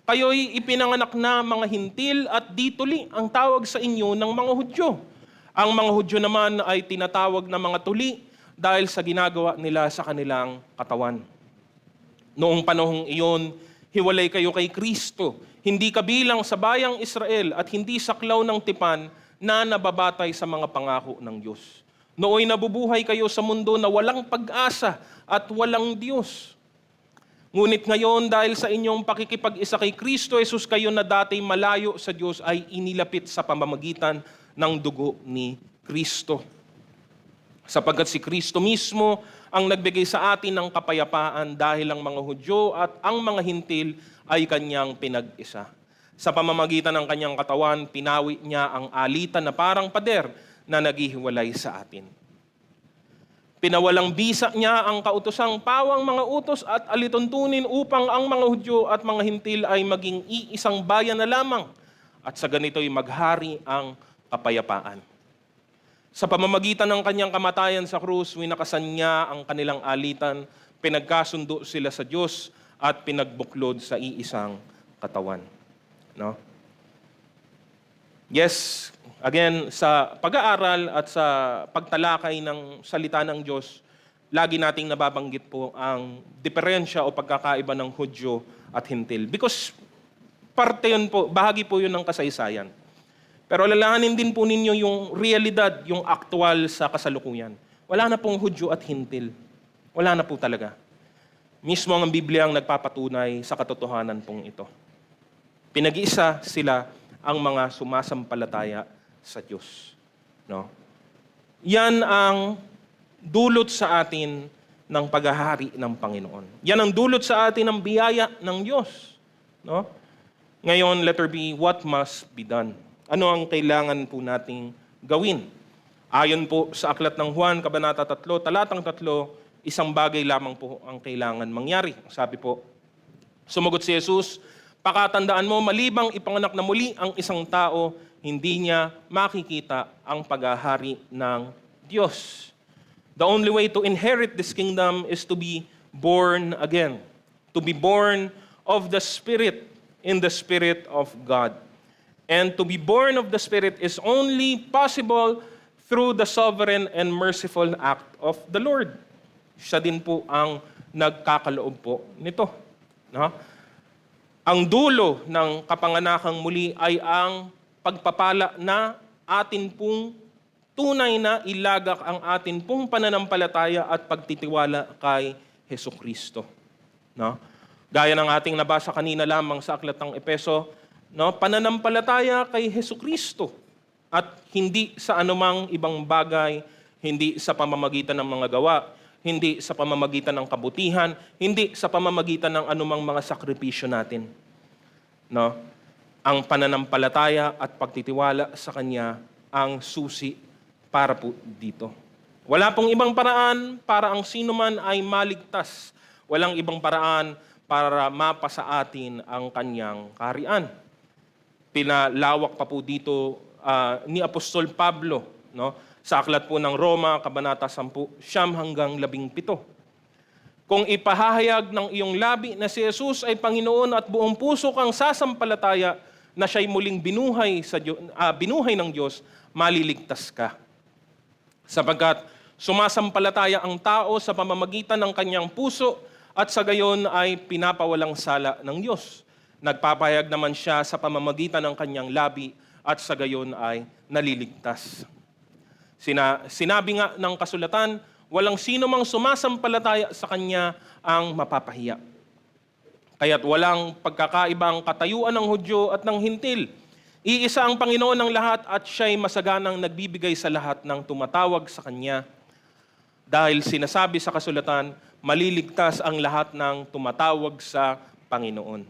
Kayo'y ipinanganak na mga hintil at dituli ang tawag sa inyo ng mga Hudyo. Ang mga Hudyo naman ay tinatawag na mga tuli dahil sa ginagawa nila sa kanilang katawan. Noong panahong iyon, hiwalay kayo kay Kristo, hindi kabilang sa bayang Israel at hindi saklaw ng tipan na nababatay sa mga pangako ng Diyos. Nooy nabubuhay kayo sa mundo na walang pag-asa at walang Diyos. Ngunit ngayon, dahil sa inyong pakikipag-isa kay Kristo Jesus, kayo na dati malayo sa Diyos ay inilapit sa pamamagitan ng dugo ni Kristo. Sapagkat si Kristo mismo ang nagbigay sa atin ng kapayapaan dahil ang mga Hudyo at ang mga Hintil ay kanyang pinag-isa. Sa pamamagitan ng kanyang katawan, pinawi niya ang alitan na parang pader na naghihiwalay sa atin. Pinawalang bisa niya ang kautosang pawang mga utos at alituntunin upang ang mga Hudyo at mga Hintil ay maging iisang bayan na lamang at sa ganito'y maghari ang kapayapaan. Sa pamamagitan ng kanyang kamatayan sa krus, winakasan niya ang kanilang alitan, pinagkasundo sila sa Diyos at pinagbuklod sa iisang katawan. No? Yes, again, sa pag-aaral at sa pagtalakay ng salita ng Diyos, lagi nating nababanggit po ang diferensya o pagkakaiba ng Hudyo at Hintil. Because parte yun po, bahagi po yun ng kasaysayan. Pero alalahanin din po ninyo yung realidad, yung aktual sa kasalukuyan. Wala na pong Hudyo at Hintil. Wala na po talaga. Mismo ang Biblia ang nagpapatunay sa katotohanan pong ito. Pinag-iisa sila ang mga sumasampalataya sa Diyos. No? Yan ang dulot sa atin ng paghahari ng Panginoon. Yan ang dulot sa atin ng biyaya ng Diyos. No? Ngayon, letter B, what must be done? Ano ang kailangan po nating gawin? Ayon po sa Aklat ng Juan, Kabanata 3, Talatang 3, isang bagay lamang po ang kailangan mangyari. Sabi po, sumagot si Jesus, pakatandaan mo, malibang ipanganak na muli ang isang tao, hindi niya makikita ang paghahari ng Diyos. The only way to inherit this kingdom is to be born again. To be born of the Spirit, in the Spirit of God. And to be born of the Spirit is only possible through the sovereign and merciful act of the Lord. Siya din po ang nagkakaloob po nito. No? Ang dulo ng kapanganakang muli ay ang pagpapala na atin pong tunay na ilagak ang atin pong pananampalataya at pagtitiwala kay Hesukristo. No? Gaya ng ating nabasa kanina lamang sa Aklat ng Efeso, no, pananampalataya kay Hesukristo at hindi sa anumang ibang bagay, hindi sa pamamagitan ng mga gawa, hindi sa pamamagitan ng kabutihan, hindi sa pamamagitan ng anumang mga sakripisyo natin. No? Ang pananampalataya at pagtitiwala sa Kanya ang susi para po dito. Wala pong ibang paraan para ang sinuman ay maligtas. Walang ibang paraan para mapasa atin ang Kanyang kaharian. Pinalawak pa po dito ni Apostol Pablo, no? Sa aklat po ng Roma, Kabanata 10, 9 hanggang 17. Kung ipahahayag ng iyong labi na si Jesus ay Panginoon at buong puso kang sasampalataya na siya'y muling binuhay ng Diyos, maliligtas ka. Sapagkat sumasampalataya ang tao sa pamamagitan ng kanyang puso at sa gayon ay pinapawalang sala ng Diyos. Nagpapahayag naman siya sa pamamagitan ng kanyang labi at sa gayon ay naliligtas. Sinabi nga ng kasulatan, walang sino mang sumasampalataya sa Kanya ang mapapahiya. Kaya't walang pagkakaibang katayuan ng Hudyo at ng Hintil. Iisa ang Panginoon ng lahat at siya'y masaganang nagbibigay sa lahat ng tumatawag sa Kanya. Dahil sinasabi sa kasulatan, maliligtas ang lahat ng tumatawag sa Panginoon.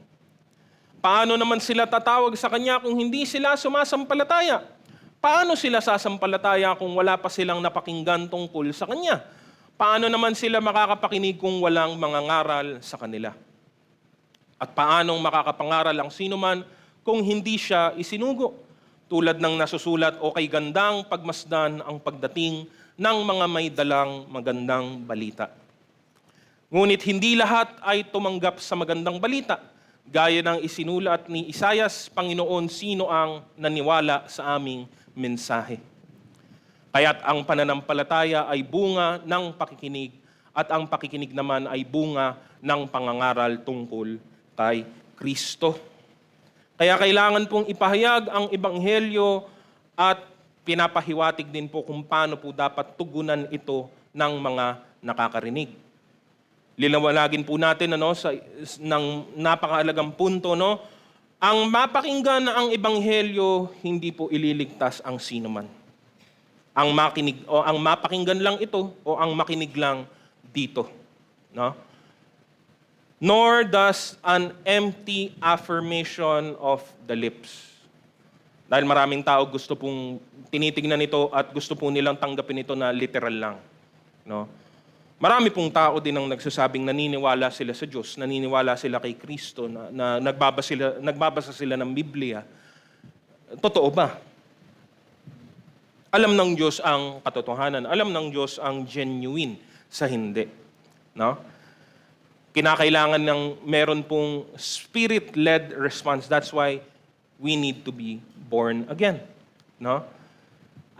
Paano naman sila tatawag sa Kanya kung hindi sila sumasampalataya? Paano sila sasampalataya kung wala pa silang napakinggan tungkol sa Kanya? Paano naman sila makakapakinig kung walang mangangaral sa kanila? At paanong makakapangaral ang sinuman kung hindi siya isinugo? Tulad ng nasusulat, o kay gandang pagmasdan ang pagdating ng mga may dalang magandang balita. Ngunit hindi lahat ay tumanggap sa magandang balita. Gaya ng isinulat ni Isaias, Panginoon, sino ang naniwala sa aming mensahe? Kaya't ang pananampalataya ay bunga ng pakikinig at ang pakikinig naman ay bunga ng pangangaral tungkol kay Kristo. Kaya kailangan pong ipahayag ang ebanghelyo at pinapahiwatig din po kung paano po dapat tugunan ito ng mga nakakarinig. Liwanagin po natin ng napakahalagang punto, no? Ang mapakinggan ang ebanghelyo, hindi po ililigtas ang sinuman. Ang makinig o ang mapakinggan lang ito o ang makinig lang dito, no? Nor does an empty affirmation of the lips. Dahil maraming tao gusto pong tinitignan ito at gusto po nilang tanggapin ito na literal lang, no? Marami pong tao din ang nagsasabing naniniwala sila sa Diyos, naniniwala sila kay Kristo, na nagbabasa sila ng Biblia. Totoo ba? Alam ng Diyos ang katotohanan. Alam ng Diyos ang genuine sa hindi. No? Kinakailangan ng meron pong spirit-led response. That's why we need to be born again. No?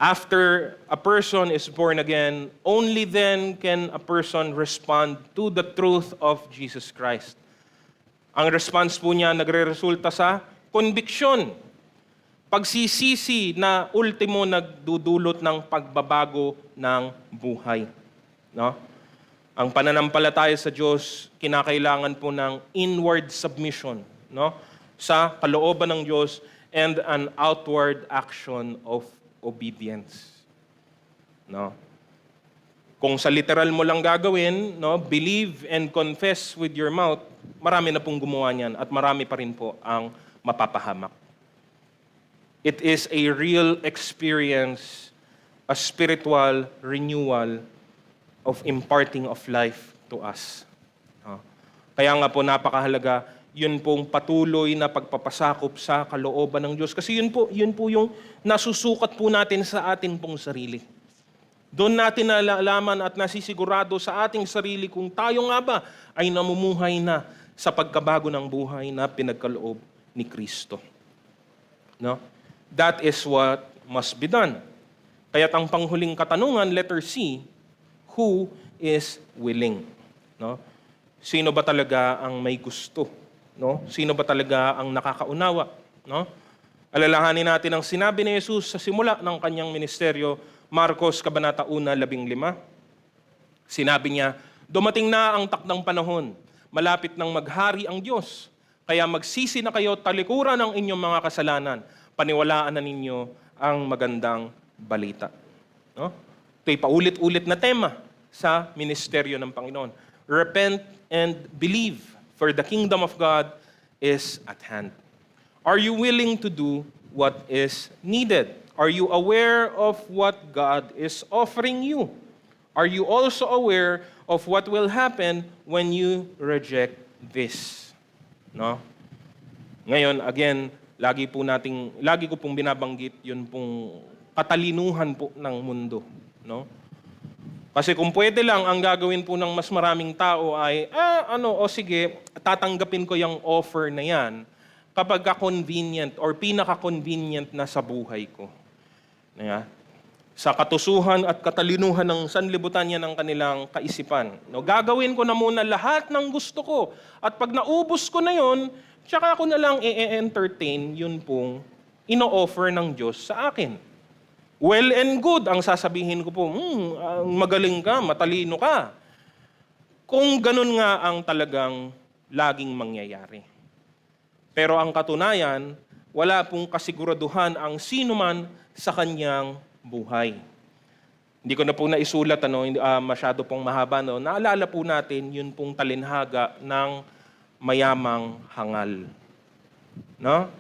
After a person is born again, only then can a person respond to the truth of Jesus Christ. Ang response po niya nagre-resulta sa conviction. Pagsisisi na ultimo nagdudulot ng pagbabago ng buhay. No? Ang pananampalataya sa Diyos, kinakailangan po ng inward submission, no? Sa kalooban ng Diyos and an outward action of obedience. No? Kung sa literal mo lang gagawin, no, believe and confess with your mouth, marami na pong gumawa niyan at marami pa rin po ang mapapahamak. It is a real experience, a spiritual renewal of imparting of life to us. Kaya nga po napakahalaga, yun pong patuloy na pagpapasakop sa kalooban ng Diyos. Kasi yun po yung nasusukat po natin sa atin pong sarili. Doon natin nalalaman at nasisigurado sa ating sarili kung tayo nga ba ay namumuhay na sa pagkabago ng buhay na pinagkaloob ni Kristo. No? That is what must be done. Kaya't ang panghuling katanungan, letter C, who is willing? No? Sino ba talaga ang may gusto? No? Sino ba talaga ang nakakaunawa? No? Alalahanin natin ang sinabi ni Jesus sa simula ng kanyang ministeryo, Marcos Kabanata 1:15. Sinabi niya, dumating na ang takdang panahon, malapit nang maghari ang Diyos. Kaya magsisi na kayo, talikuran ang inyong mga kasalanan, paniwalaan na ninyo ang magandang balita. No? Ito'y paulit-ulit na tema sa ministeryo ng Panginoon. Repent and believe, for the kingdom of God is at hand. Are you willing to do what is needed? Are you aware of what God is offering you? Are you also aware of what will happen when you reject this? No? Ngayon, again, lagi ko pong binabanggit yun pong katalinuhan po ng mundo. No? Kasi kung pwede lang, ang gagawin po ng mas maraming tao ay, sige, tatanggapin ko yung offer na yan kapag convenient or pinaka-convenient na sa buhay ko. Sa katusuhan at katalinuhan ng sanlibutan yan ng kanilang kaisipan. No, gagawin ko na muna lahat ng gusto ko at pag naubos ko na yon, tsaka ko na lang i-entertain yun pong ino-offer ng Diyos sa akin. Well and good, ang sasabihin ko po, magaling ka, matalino ka. Kung ganun nga ang talagang laging mangyayari. Pero ang katunayan, wala pong kasiguraduhan ang sino man sa kanyang buhay. Hindi ko na po naisulat, masyado pong mahaba. No? Naalala po natin yun pong talinhaga ng mayamang hangal. No?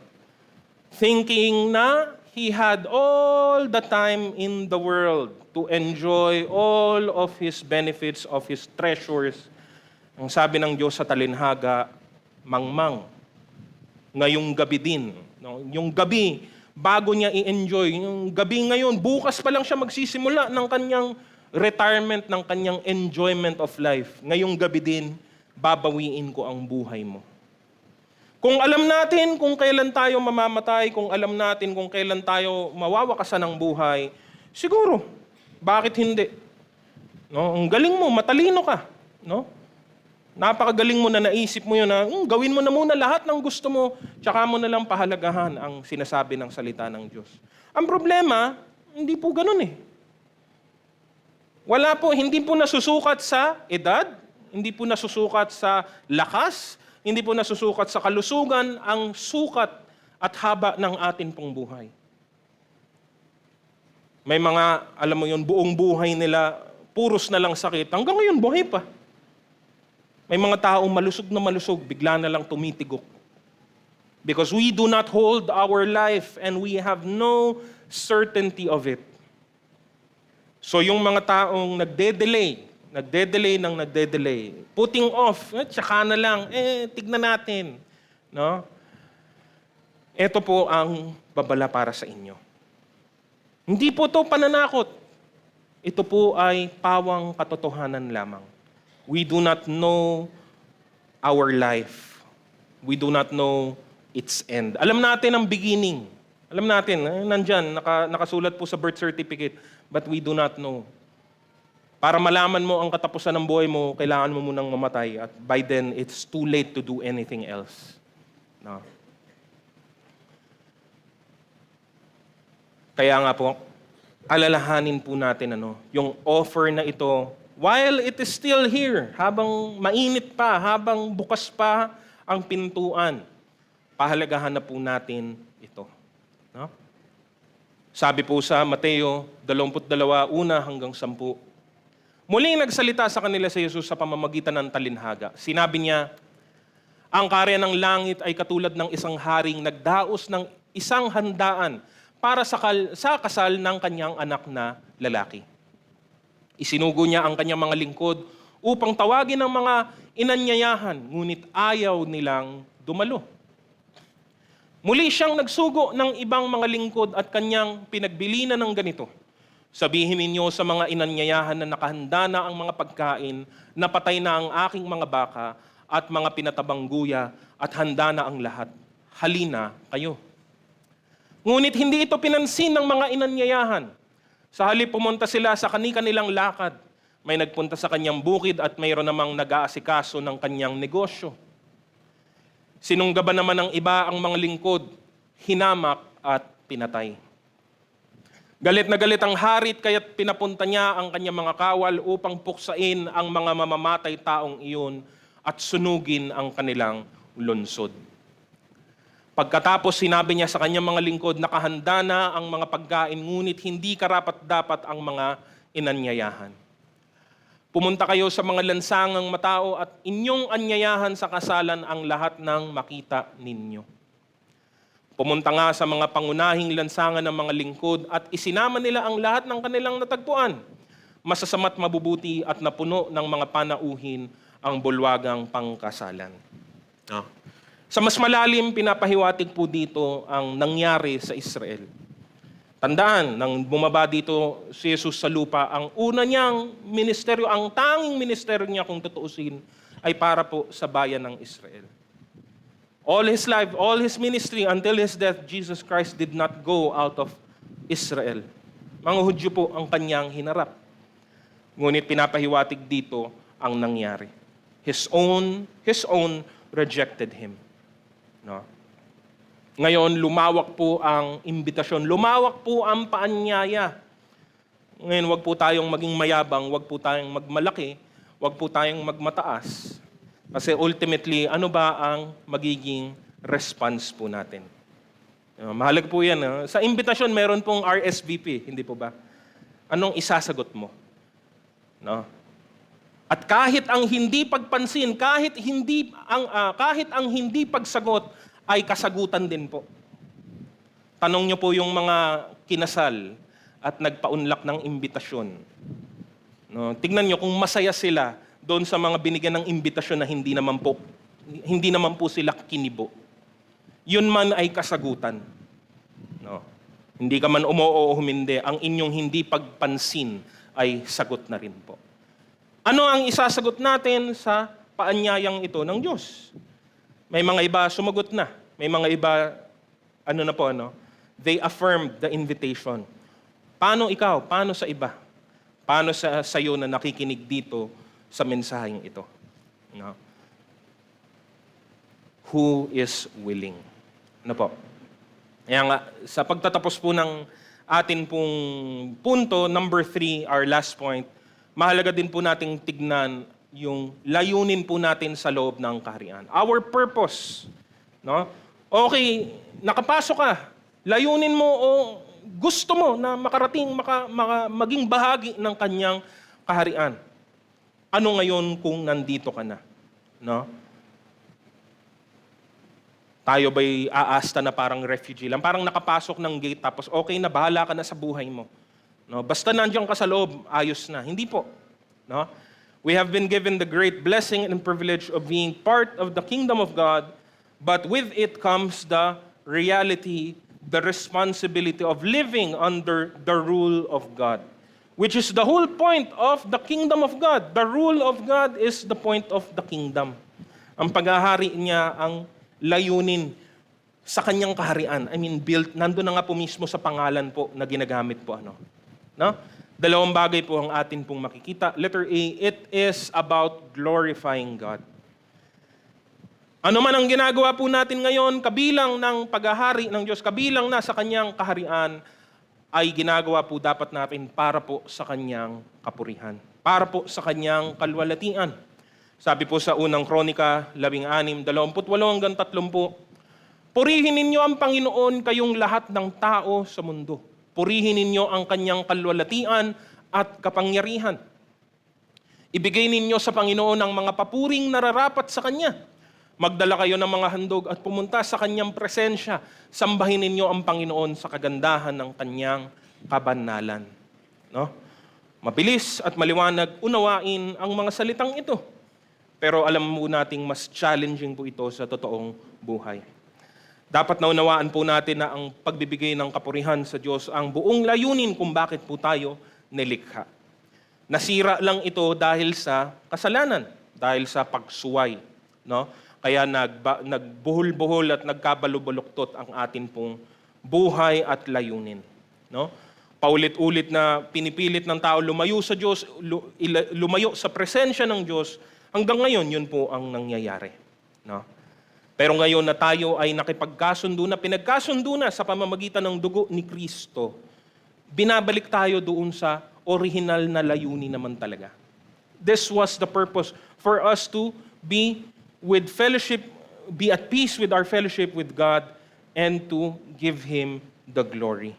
Thinking na he had all the time in the world to enjoy all of his benefits, of his treasures. Ang sabi ng Diyos sa talinhaga, mangmang. Ngayong gabi din. No? Yung gabi, bago niya i-enjoy. Yung gabi ngayon, bukas pa lang siya magsisimula ng kanyang retirement, ng kanyang enjoyment of life. Ngayong gabi din, babawiin ko ang buhay mo. Kung alam natin kung kailan tayo mamamatay, kung alam natin kung kailan tayo mawawakasan ng buhay, siguro, bakit hindi? No? Ang galing mo, matalino ka. No? Napakagaling mo na naisip mo yun na gawin mo na muna lahat ng gusto mo, tsaka mo na lang pahalagahan ang sinasabi ng salita ng Diyos. Ang problema, hindi po ganun eh. Hindi po nasusukat sa edad, hindi po nasusukat sa lakas, hindi po nasusukat sa kalusugan, ang sukat at haba ng atin pong buhay. May mga, alam mo yun, buong buhay nila, puros na lang sakit. Hanggang ngayon, buhay pa. May mga taong malusog, bigla na lang tumitigok. Because we do not hold our life and we have no certainty of it. So yung mga taong nagde-delay, putting off, tsaka na lang, tignan natin. No? Ito po ang babala para sa inyo. Hindi po ito pananakot. Ito po ay pawang katotohanan lamang. We do not know our life. We do not know its end. Alam natin ang beginning. Alam natin, nandyan, nakasulat po sa birth certificate, but we do not know. Para malaman mo ang katapusan ng buhay mo, kailangan mo munang mamatay. At by then, it's too late to do anything else. No. Kaya nga po, alalahanin po natin yung offer na ito, while it is still here, habang mainit pa, habang bukas pa ang pintuan, pahalagahan na po natin ito. No? Sabi po sa Mateo 22, 1-10, muling nagsalita sa kanila si Jesus sa pamamagitan ng talinhaga. Sinabi niya, ang karya ng langit ay katulad ng isang haring nagdaos ng isang handaan para sa kasal ng kanyang anak na lalaki. Isinugo niya ang kanyang mga lingkod upang tawagin ang mga inanyayahan, ngunit ayaw nilang dumalo. Muli siyang nagsugo ng ibang mga lingkod at kanyang pinagbilinan ng ganito. Sabihin ninyo sa mga inanyayahan na nakahanda na ang mga pagkain, napatay na ang aking mga baka at mga pinatabang guya at handa na ang lahat. Halina kayo. Ngunit hindi ito pinansin ng mga inanyayahan. Sa halip pumunta sila sa kani-kanilang lakad. May nagpunta sa kanyang bukid at mayroon namang nag-aasikaso ng kanyang negosyo. Sinunggaban naman ng iba ang mga lingkod, hinamak at pinatay. Galit na galit ang harit kaya't pinapunta niya ang kanyang mga kawal upang puksain ang mga mamamatay taong iyon at sunugin ang kanilang lungsod. Pagkatapos sinabi niya sa kanyang mga lingkod, nakahanda na ang mga pagkain ngunit hindi karapat-dapat ang mga inanyayahan. Pumunta kayo sa mga lansangang matao at inyong anyayahan sa kasalan ang lahat ng makita ninyo. Pumunta nga sa mga pangunahing lansangan ng mga lingkod at isinama nila ang lahat ng kanilang natagpuan. Masasama't mabubuti at napuno ng mga panauhin ang bulwagang pangkasalan. Sa mas malalim, pinapahiwatig po dito ang nangyari sa Israel. Tandaan, nang bumaba dito si Jesus sa lupa, ang una niyang ministeryo, ang tanging ministeryo niya kung tutuusin, ay para po sa bayan ng Israel. All his life, all his ministry, until his death, Jesus Christ did not go out of Israel. Mga Hudyo po ang kanyang hinarap. Ngunit pinapahiwatig dito ang nangyari. His own rejected him. No? Ngayon, lumawak po ang imbitasyon. Lumawak po ang paanyaya. Ngayon, wag po tayong maging mayabang, wag po tayong magmalaki, wag po tayong magmataas. Kasi ultimately, ano ba ang magiging response po natin? Mahalaga po yan. Sa imbitasyon, meron pong RSVP, hindi po ba? Anong isasagot mo? No? At kahit ang hindi pagpansin, kahit ang hindi pagsagot, ay kasagutan din po. Tanong niyo po yung mga kinasal at nagpaunlak ng imbitasyon. No, tingnan niyo kung masaya sila doon sa mga binigyan ng imbitasyon na hindi naman po sila kinibo. Yun man ay kasagutan. No. Hindi ka man umoo o humindi, ang inyong hindi pagpansin ay sagot na rin po. Ano ang isasagot natin sa paanyayang ito ng Diyos? May mga iba sumagot na. May mga iba, they affirmed the invitation. Paano ikaw? Paano sa iba? Paano sa iyo na nakikinig dito sa mensaheng ito? No? Who is willing? Ano po? Kaya nga, sa pagtatapos po ng atin pong punto, number 3, our last point, mahalaga din po nating tignan yung layunin po natin sa loob ng kaharian. Our purpose. No? Okay, nakapasok ka. Layunin mo o gusto mo na makarating, maging bahagi ng kanyang kaharian. Ano ngayon kung nandito ka na? No? Tayo ba'y aasta na parang refugee lang? Parang nakapasok ng gate tapos okay na, bahala ka na sa buhay mo. No? Basta nandiyan ka sa loob, ayos na. Hindi po. No? We have been given the great blessing and privilege of being part of the kingdom of God, but with it comes the reality, the responsibility of living under the rule of God, which is the whole point of the kingdom of God. The rule of God is the point of the kingdom. Ang paghahari niya ang layunin sa kanyang kaharian. Built, nandun na nga po mismo sa pangalan po na ginagamit po. No? Dalawang bagay po ang atin pong makikita. Letter A, it is about glorifying God. Ano man ang ginagawa po natin ngayon, kabilang ng paghahari ng Diyos, kabilang na sa kanyang kaharian, ay ginagawa po dapat natin para po sa kanyang kapurihan. Para po sa kanyang kalwalatian. Sabi po sa unang Kronika 16:28 hanggang 30, purihin ninyo ang Panginoon kayong lahat ng tao sa mundo. Purihin ninyo ang kanyang kalwalatian at kapangyarihan. Ibigay ninyo sa Panginoon ang mga papuring nararapat sa Kanya. Magdala kayo ng mga handog at pumunta sa Kanyang presensya. Sambahin ninyo ang Panginoon sa kagandahan ng Kanyang kabanalan. No? Mabilis at maliwanag unawain ang mga salitang ito. Pero alam mo nating mas challenging po ito sa totoong buhay. Dapat naunawaan po natin na ang pagbibigay ng kapurihan sa Diyos ang buong layunin kung bakit po tayo nilikha. Nasira lang ito dahil sa kasalanan, dahil sa pagsuway. No? Kaya nagbuhol-buhol at nagkabalubuluktot ang atin pong buhay at layunin. No? Paulit-ulit na pinipilit ng tao lumayo sa Diyos, lumayo sa presensya ng Diyos. Hanggang ngayon, yun po ang nangyayari. No? Pero ngayon na tayo ay nakipagkasundo na, pinagkasundo na sa pamamagitan ng dugo ni Kristo, binabalik tayo doon sa original na layunin naman talaga. This was the purpose for us to be with fellowship, be at peace with our fellowship with God, and to give Him the glory.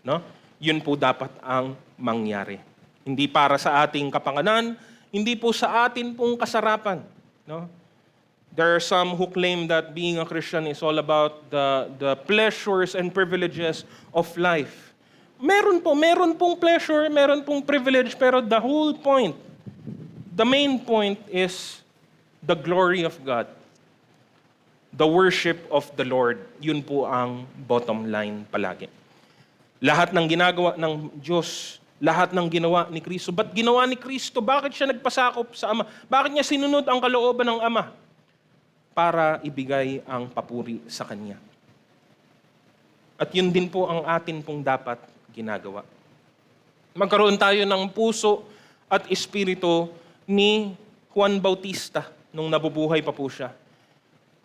No? Yun po dapat ang mangyari. Hindi para sa ating kapanganan, hindi po sa atin pong kasarapan. No? There are some who claim that being a Christian is all about the pleasures and privileges of life. Meron pong pleasure, meron pong privilege, pero the whole point, the main point is the glory of God. The worship of the Lord. Yun po ang bottom line palagi. Lahat ng ginagawa ng Diyos, lahat ng ginawa ni Kristo. Ba't ginawa ni Kristo? Bakit siya nagpasakop sa Ama? Bakit niya sinunod ang kalooban ng Ama? Para ibigay ang papuri sa Kanya. At yun din po ang atin pong dapat ginagawa. Magkaroon tayo ng puso at espiritu ni Juan Bautista nung nabubuhay pa po siya.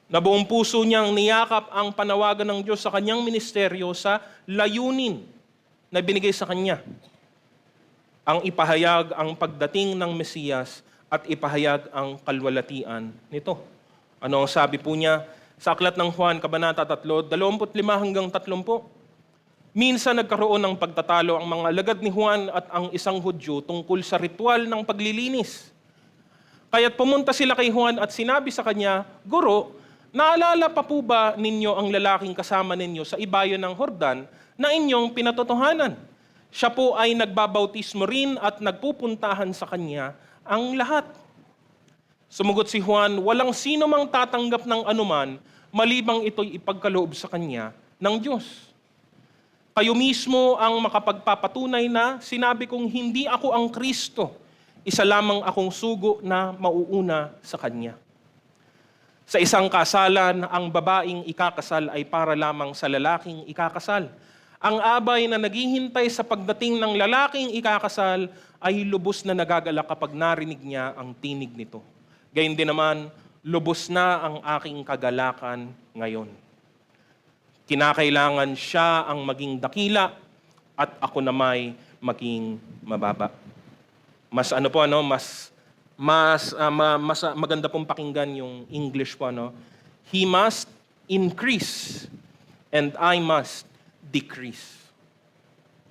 Na buong puso niyang niyakap ang panawagan ng Diyos sa kanyang ministeryo sa layunin na binigay sa kanya. Ang ipahayag ang pagdating ng Mesiyas at ipahayag ang kalwalatian nito. Ano ang sabi po niya sa Aklat ng Juan, Kabanata 3, 25 hanggang 30. Minsan nagkaroon ng pagtatalo ang mga alagad ni Juan at ang isang Hudyo tungkol sa ritual ng paglilinis. Kaya't pumunta sila kay Juan at sinabi sa kanya, Guro, naalala pa po ba ninyo ang lalaking kasama ninyo sa ibayo ng Hordan na inyong pinatotohanan? Siya po ay nagbabautismo rin at nagpupuntahan sa kanya ang lahat. Sumugot si Juan, walang sino mang tatanggap ng anuman, malibang ito'y ipagkaloob sa kanya ng Diyos. Kayo mismo ang makapagpapatunay na sinabi kong hindi ako ang Kristo, isa lamang akong sugo na mauuna sa kanya. Sa isang kasalan, ang babaeng ikakasal ay para lamang sa lalaking ikakasal. Ang abay na naghihintay sa pagdating ng lalaking ikakasal ay lubos na nagagalak kapag narinig niya ang tinig nito. Gayun din naman, lubos na ang aking kagalakan ngayon. Kinakailangan siya ang maging dakila at ako na may maging mababa. Mas maganda pong pakinggan yung English po, He must increase and I must decrease.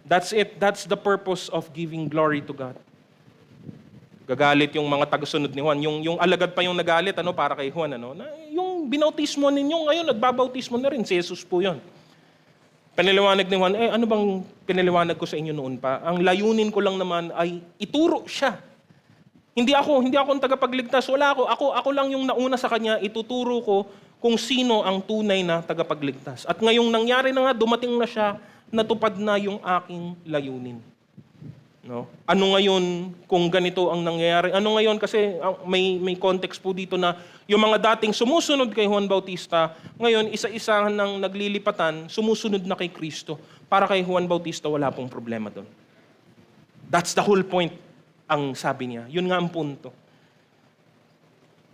That's it. That's the purpose of giving glory to God. Gagalit yung mga tagasunod ni Juan. Yung alagad pa yung nagalit para kay Juan. Na, yung binautismo ninyo ngayon, nagbabautismo na rin. Si Jesus po yun. Pinaliwanag ni Juan, ano bang pinaliwanag ko sa inyo noon pa? Ang layunin ko lang naman ay ituro siya. Hindi ako ang tagapagligtas. Wala ako. Ako lang yung nauna sa kanya. Ituturo ko kung sino ang tunay na tagapagligtas. At ngayong nangyari na nga, dumating na siya, natupad na yung aking layunin. No? Ano ngayon kung ganito ang nangyayari? Ano ngayon kasi may context po dito na yung mga dating sumusunod kay Juan Bautista, ngayon isa-isa nang naglilipatan, sumusunod na kay Kristo. Para kay Juan Bautista, wala pong problema doon. That's the whole point, ang sabi niya. Yun nga ang punto.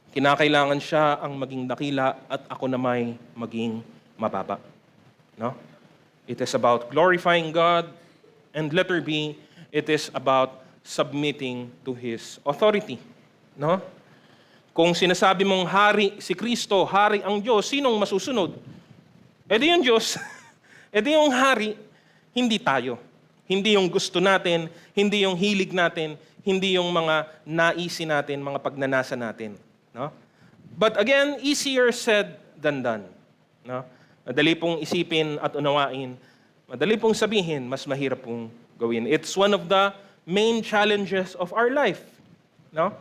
Kinakailangan siya ang maging dakila at ako na may maging mababa. No? It is about glorifying God, and letter B, it is about submitting to His authority. No? Kung sinasabi mong hari si Kristo, hari ang Diyos, sinong masusunod? E di yung Diyos, e di yung hari, hindi tayo. Hindi yung gusto natin, hindi yung hilig natin, hindi yung mga naisin natin, mga pagnanasa natin. No? But again, easier said than done. No? Madali pong isipin at unawain. Madali pong sabihin, mas mahirap pong gawin. It's one of the main challenges of our life. No?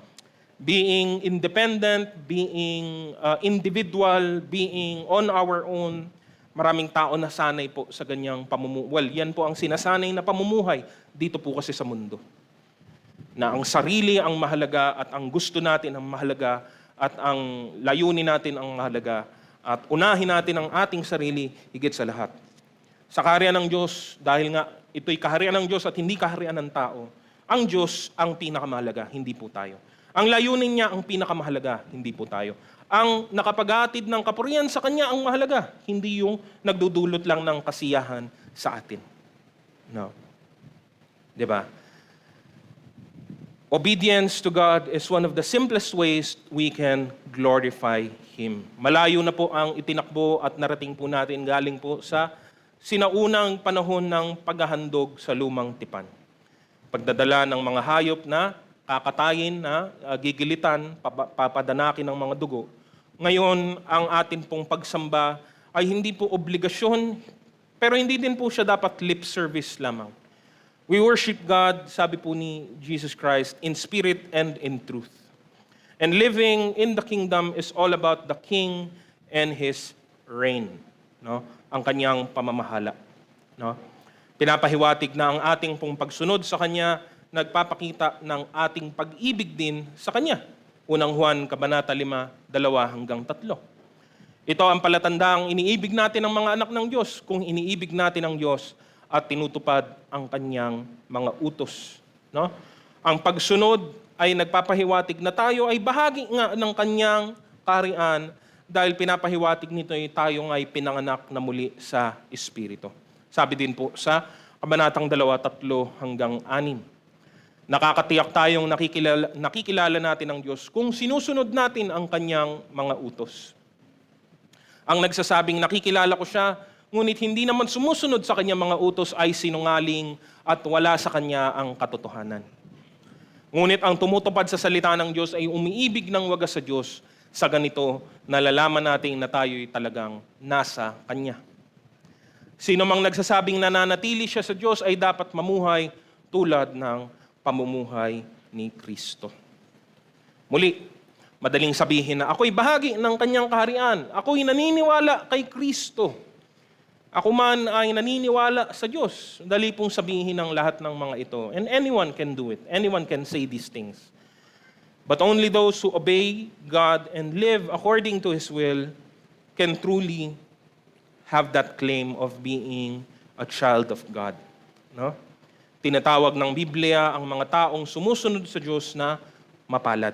Being independent, being individual, being on our own. Maraming tao na sanay po sa ganyang pamumuhay. Well, yan po ang sinasanay na pamumuhay dito po kasi sa mundo. Na ang sarili ang mahalaga at ang gusto natin ang mahalaga at ang layunin natin ang mahalaga at unahin natin ang ating sarili higit sa lahat. Sa kaharian ng Diyos, dahil nga ito'y kaharian ng Diyos at hindi kaharian ng tao, ang Diyos ang pinakamahalaga, hindi po tayo. Ang layunin niya ang pinakamahalaga, hindi po tayo. Ang nakapaghatid ng kapurihan sa Kanya ang mahalaga, hindi yung nagdudulot lang ng kasiyahan sa atin. No. 'Di ba? Obedience to God is one of the simplest ways we can glorify Him. Malayo na po ang itinakbo at narating po natin galing po sa sinaunang panahon ng paghahandog sa lumang tipan. Pagdadala ng mga hayop na kakatayin, na gigilitan, papadanakin ng mga dugo. Ngayon, ang atin pong pagsamba ay hindi po obligasyon, pero hindi din po siya dapat lip service lamang. We worship God, sabi po ni Jesus Christ, in spirit and in truth. And living in the kingdom is all about the King and His reign. No? Ang kanyang pamamahala. No? Pinapahiwatig na ang ating pong pagsunod sa Kanya, nagpapakita ng ating pag-ibig din sa Kanya. Unang Juan, Kabanata 5, 2-3. Ito ang palatandaang iniibig natin ang mga anak ng Diyos kung iniibig natin ang Diyos at tinutupad ang Kanyang mga utos. No? Ang pagsunod ay nagpapahiwatig na tayo ay bahagi nga ng Kanyang kaharian dahil pinapahiwatig nito ay tayo ay pinanganak na muli sa Espiritu. Sabi din po sa Kabanatang 2, 3-6. Nakakatiyak tayong nakikilala natin ang Diyos kung sinusunod natin ang Kanyang mga utos. Ang nagsasabing nakikilala ko siya, ngunit hindi naman sumusunod sa Kanyang mga utos ay sinungaling at wala sa Kanya ang katotohanan. Ngunit ang tumutupad sa salita ng Diyos ay umiibig ng wagas sa Diyos. Sa ganito, nalalaman natin na tayo'y talagang nasa Kanya. Sino mang nagsasabing nananatili siya sa Diyos ay dapat mamuhay tulad ng pamumuhay ni Kristo. Muli, madaling sabihin na ako'y bahagi ng Kanyang kaharian. Ako'y naniniwala kay Kristo. Ako man ay naniniwala sa Diyos. Dali pong sabihin ng lahat ng mga ito. And anyone can do it. Anyone can say these things. But only those who obey God and live according to His will can truly have that claim of being a child of God. No? Tinatawag ng Biblia ang mga taong sumusunod sa Diyos na mapalad.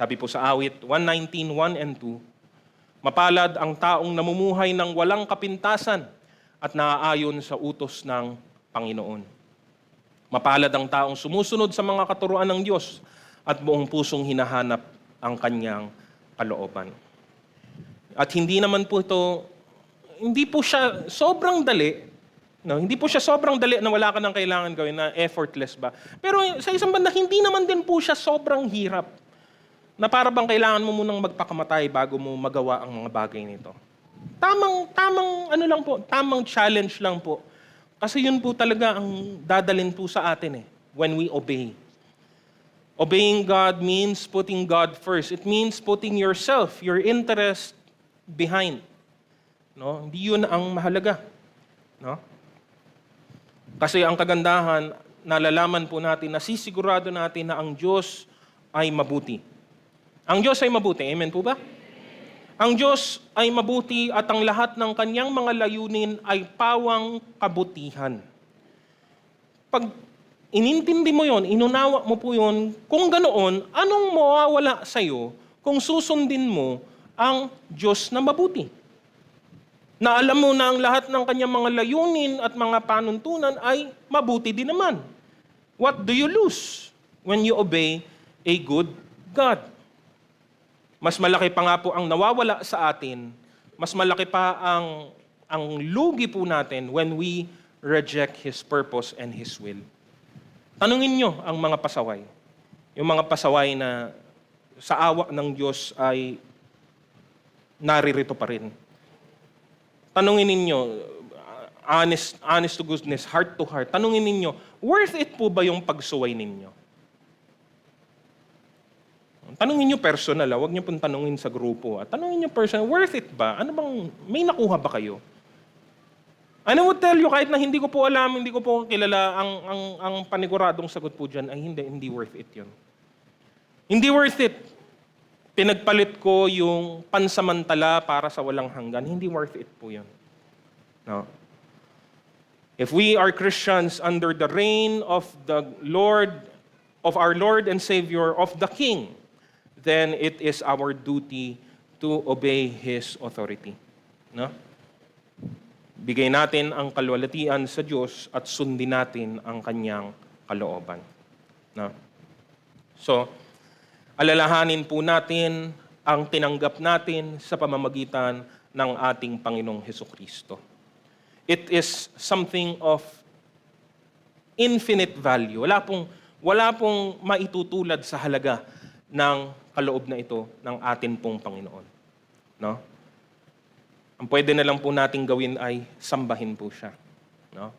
Sabi po sa awit 119, 1 and 2, mapalad ang taong namumuhay ng walang kapintasan at naaayon sa utos ng Panginoon. Mapalad ang taong sumusunod sa mga katuruan ng Diyos at buong pusong hinahanap ang Kanyang kalooban. At hindi naman po ito, hindi po siya sobrang dali, No, hindi po siya sobrang dali na wala ka nang kailangan gawin, na effortless ba. Pero sa isang banda, hindi naman din po siya sobrang hirap na para bang kailangan mo munang magpakamatay bago mo magawa ang mga bagay nito. Tamang ano lang po, tamang challenge lang po. Kasi yun po talaga ang dadalhin po sa atin when we obey. Obeying God means putting God first. It means putting yourself, your interest behind. No? Hindi yun ang mahalaga. No? Kasi ang kagandahan, nalalaman po natin, nasisigurado natin na ang Diyos ay mabuti. Ang Diyos ay mabuti. Amen po ba? Ang Diyos ay mabuti at ang lahat ng kanyang mga layunin ay pawang kabutihan. Pag inintindi mo yon, inunawa mo po yon, kung ganoon, anong mawawala sa'yo kung susundin mo ang Diyos na mabuti? Na alam mo na ang lahat ng kanyang mga layunin at mga panuntunan ay mabuti din naman. What do you lose when you obey a good God? Mas malaki pa nga po ang nawawala sa atin, mas malaki pa ang lugi po natin when we reject His purpose and His will. Tanungin nyo ang mga pasaway. Yung mga pasaway na sa awa ng Diyos ay naririto pa rin. Tanungin ninyo, honest to goodness, heart to heart, tanungin ninyo, worth it po ba yung pagsuway ninyo? Tanungin nyo personal, huwag nyo pong tanungin sa grupo. Tanungin nyo personal, worth it ba? Ano bang, may nakuha ba kayo? And I would tell you, kahit na hindi ko po alam, hindi ko po kilala, ang paniguradong sagot po dyan ay hindi worth it yun. Hindi worth it. Pinagpalit ko yung pansamantala para sa walang hanggan. Hindi worth it po yun. No. If we are Christians under the reign of the Lord, of our Lord and Savior, of the King, then it is our duty to obey His authority. No? Bigay natin ang kalwalatian sa Diyos at sundin natin ang Kanyang kalooban. No? So, alalahanin po natin ang tinanggap natin sa pamamagitan ng ating Panginoong Hesukristo. It is something of infinite value. Wala pong maitutulad sa halaga ng kaloob na ito ng atin pong Panginoon. No? Ang pwede na lang po nating gawin ay sambahin po siya. No?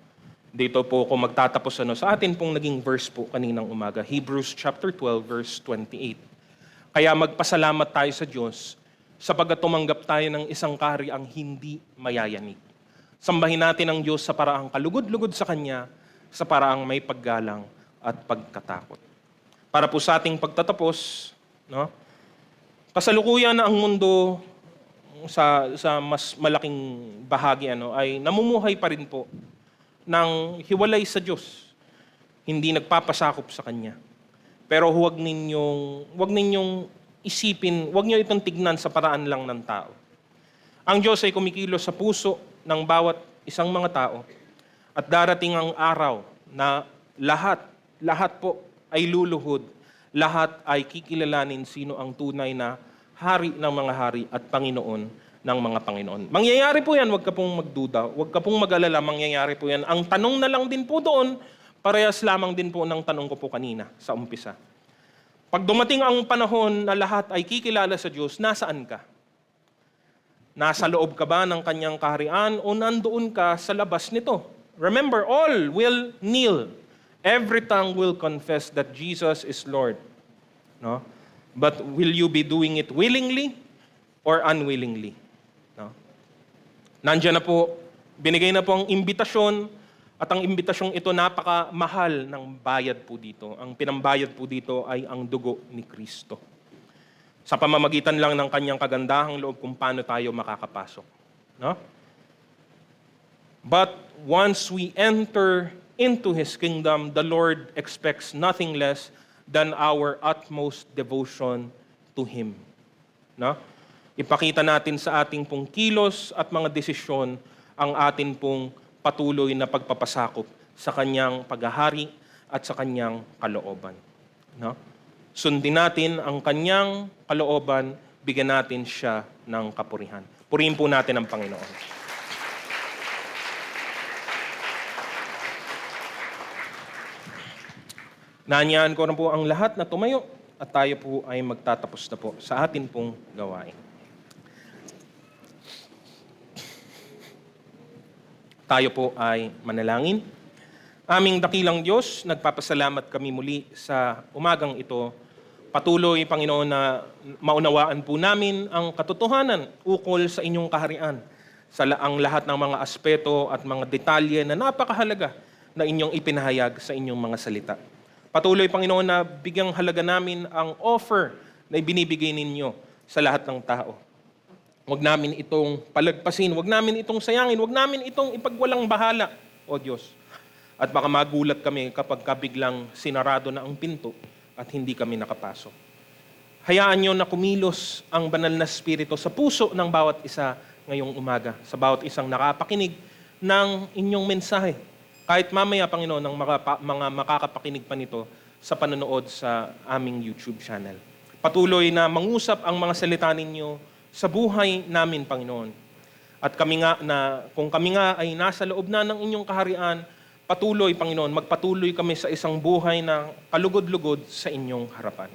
Dito po ako magtatapos sa atin pong naging verse po kaninang umaga. Hebrews chapter 12 verse 28. Kaya magpasalamat tayo sa Diyos sapagkat tumanggap tayo ng isang kahariang hindi mayayanig. Sambahin natin ang Diyos sa paraang kalugod-lugod sa Kanya, sa paraang may paggalang at pagkatakot. Para po sa ating pagtatapos, no? Kasalukuyan na ang mundo sa mas malaking bahagi ay namumuhay pa rin po ng hiwalay sa Diyos. Hindi nagpapasakop sa Kanya. Pero huwag ninyong isipin, huwag niyo itong tignan sa paraan lang ng tao. Ang Diyos ay kumikilos sa puso ng bawat isang mga tao at darating ang araw na lahat po ay luluhod, lahat ay kikilalanin sino ang tunay na hari ng mga hari at Panginoon ng mga Panginoon. Mangyayari po yan, huwag ka pong magduda, huwag ka pong mag-alala, mangyayari po yan. Ang tanong na lang din po doon, parehas lamang din po ng tanong ko po kanina sa umpisa. Pag dumating ang panahon na lahat ay kikilala sa Diyos, nasaan ka? Nasa loob ka ba ng Kanyang kaharian o nandoon ka sa labas nito? Remember, all will kneel. Every tongue will confess that Jesus is Lord. No? But will you be doing it willingly or unwillingly? No? Nandiyan na po, binigay na po ang imbitasyon at ang imbitasyon ito napakamahal ng bayad po dito. Ang pinambayad po dito ay ang dugo ni Kristo. Sa pamamagitan lang ng Kanyang kagandahang loob kung paano tayo makakapasok. No? But once we enter into His kingdom, the Lord expects nothing less than our utmost devotion to Him. No? Ipakita natin sa ating pong kilos at mga desisyon ang atin pong patuloy na pagpapasakop sa Kanyang paghahari at sa Kanyang kalooban. No? Sundin natin ang Kanyang kalooban, bigyan natin siya ng kapurihan. Purihin po natin ang Panginoon. Naanyaan ko na po ang lahat na tumayo at tayo po ay magtatapos na po sa atin pong gawain. Tayo po ay manalangin. Aming dakilang Diyos, nagpapasalamat kami muli sa umagang ito. Patuloy, Panginoon, na maunawaan po namin ang katotohanan ukol sa inyong kaharian, sa ang lahat ng mga aspeto at mga detalye na napakahalaga na inyong ipinahayag sa inyong mga salita. Patuloy, Panginoon, na bigyang halaga namin ang offer na ibinibigay ninyo sa lahat ng tao. Huwag namin itong palagpasin, huwag namin itong sayangin, huwag namin itong ipagwalang bahala, O Diyos. At baka magulat kami kapag biglang sinarado na ang pinto at hindi kami nakapasok. Hayaan nyo na kumilos ang banal na Espiritu sa puso ng bawat isa ngayong umaga, sa bawat isang nakapakinig ng inyong mensahe. Kahit mamaya, Panginoon, ng mga makakapakinig pa nito sa panonood sa aming YouTube channel. Patuloy na mangusap ang mga salita ninyo sa buhay namin, Panginoon. At kami nga na, kung kami nga ay nasa loob na ng inyong kaharian, patuloy, Panginoon, magpatuloy kami sa isang buhay na kalugod-lugod sa inyong harapan.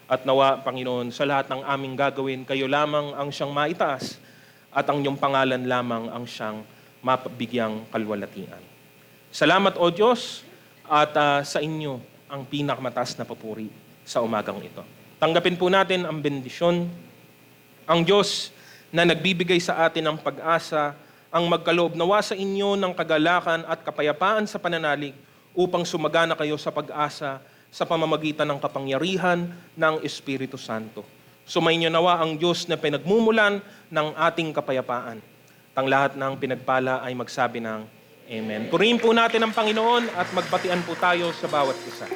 At nawa, Panginoon, sa lahat ng aming gagawin, kayo lamang ang siyang maitaas at ang inyong pangalan lamang ang siyang mapabigyang kalwalatian. Salamat, O Diyos, at sa inyo ang pinakamataas na papuri sa umagang ito. Tanggapin po natin ang bendisyon. Ang Diyos na nagbibigay sa atin ng pag-asa, ang magkaloob nawa sa inyo ng kagalakan at kapayapaan sa pananalig upang sumagana kayo sa pag-asa sa pamamagitan ng kapangyarihan ng Espiritu Santo. Sumainyo nawa ang Diyos na pinagmumulan ng ating kapayapaan. Ang lahat ng pinagpala ay magsabi ng Amen. Purihin po natin ang Panginoon at magbatian po tayo sa bawat isa.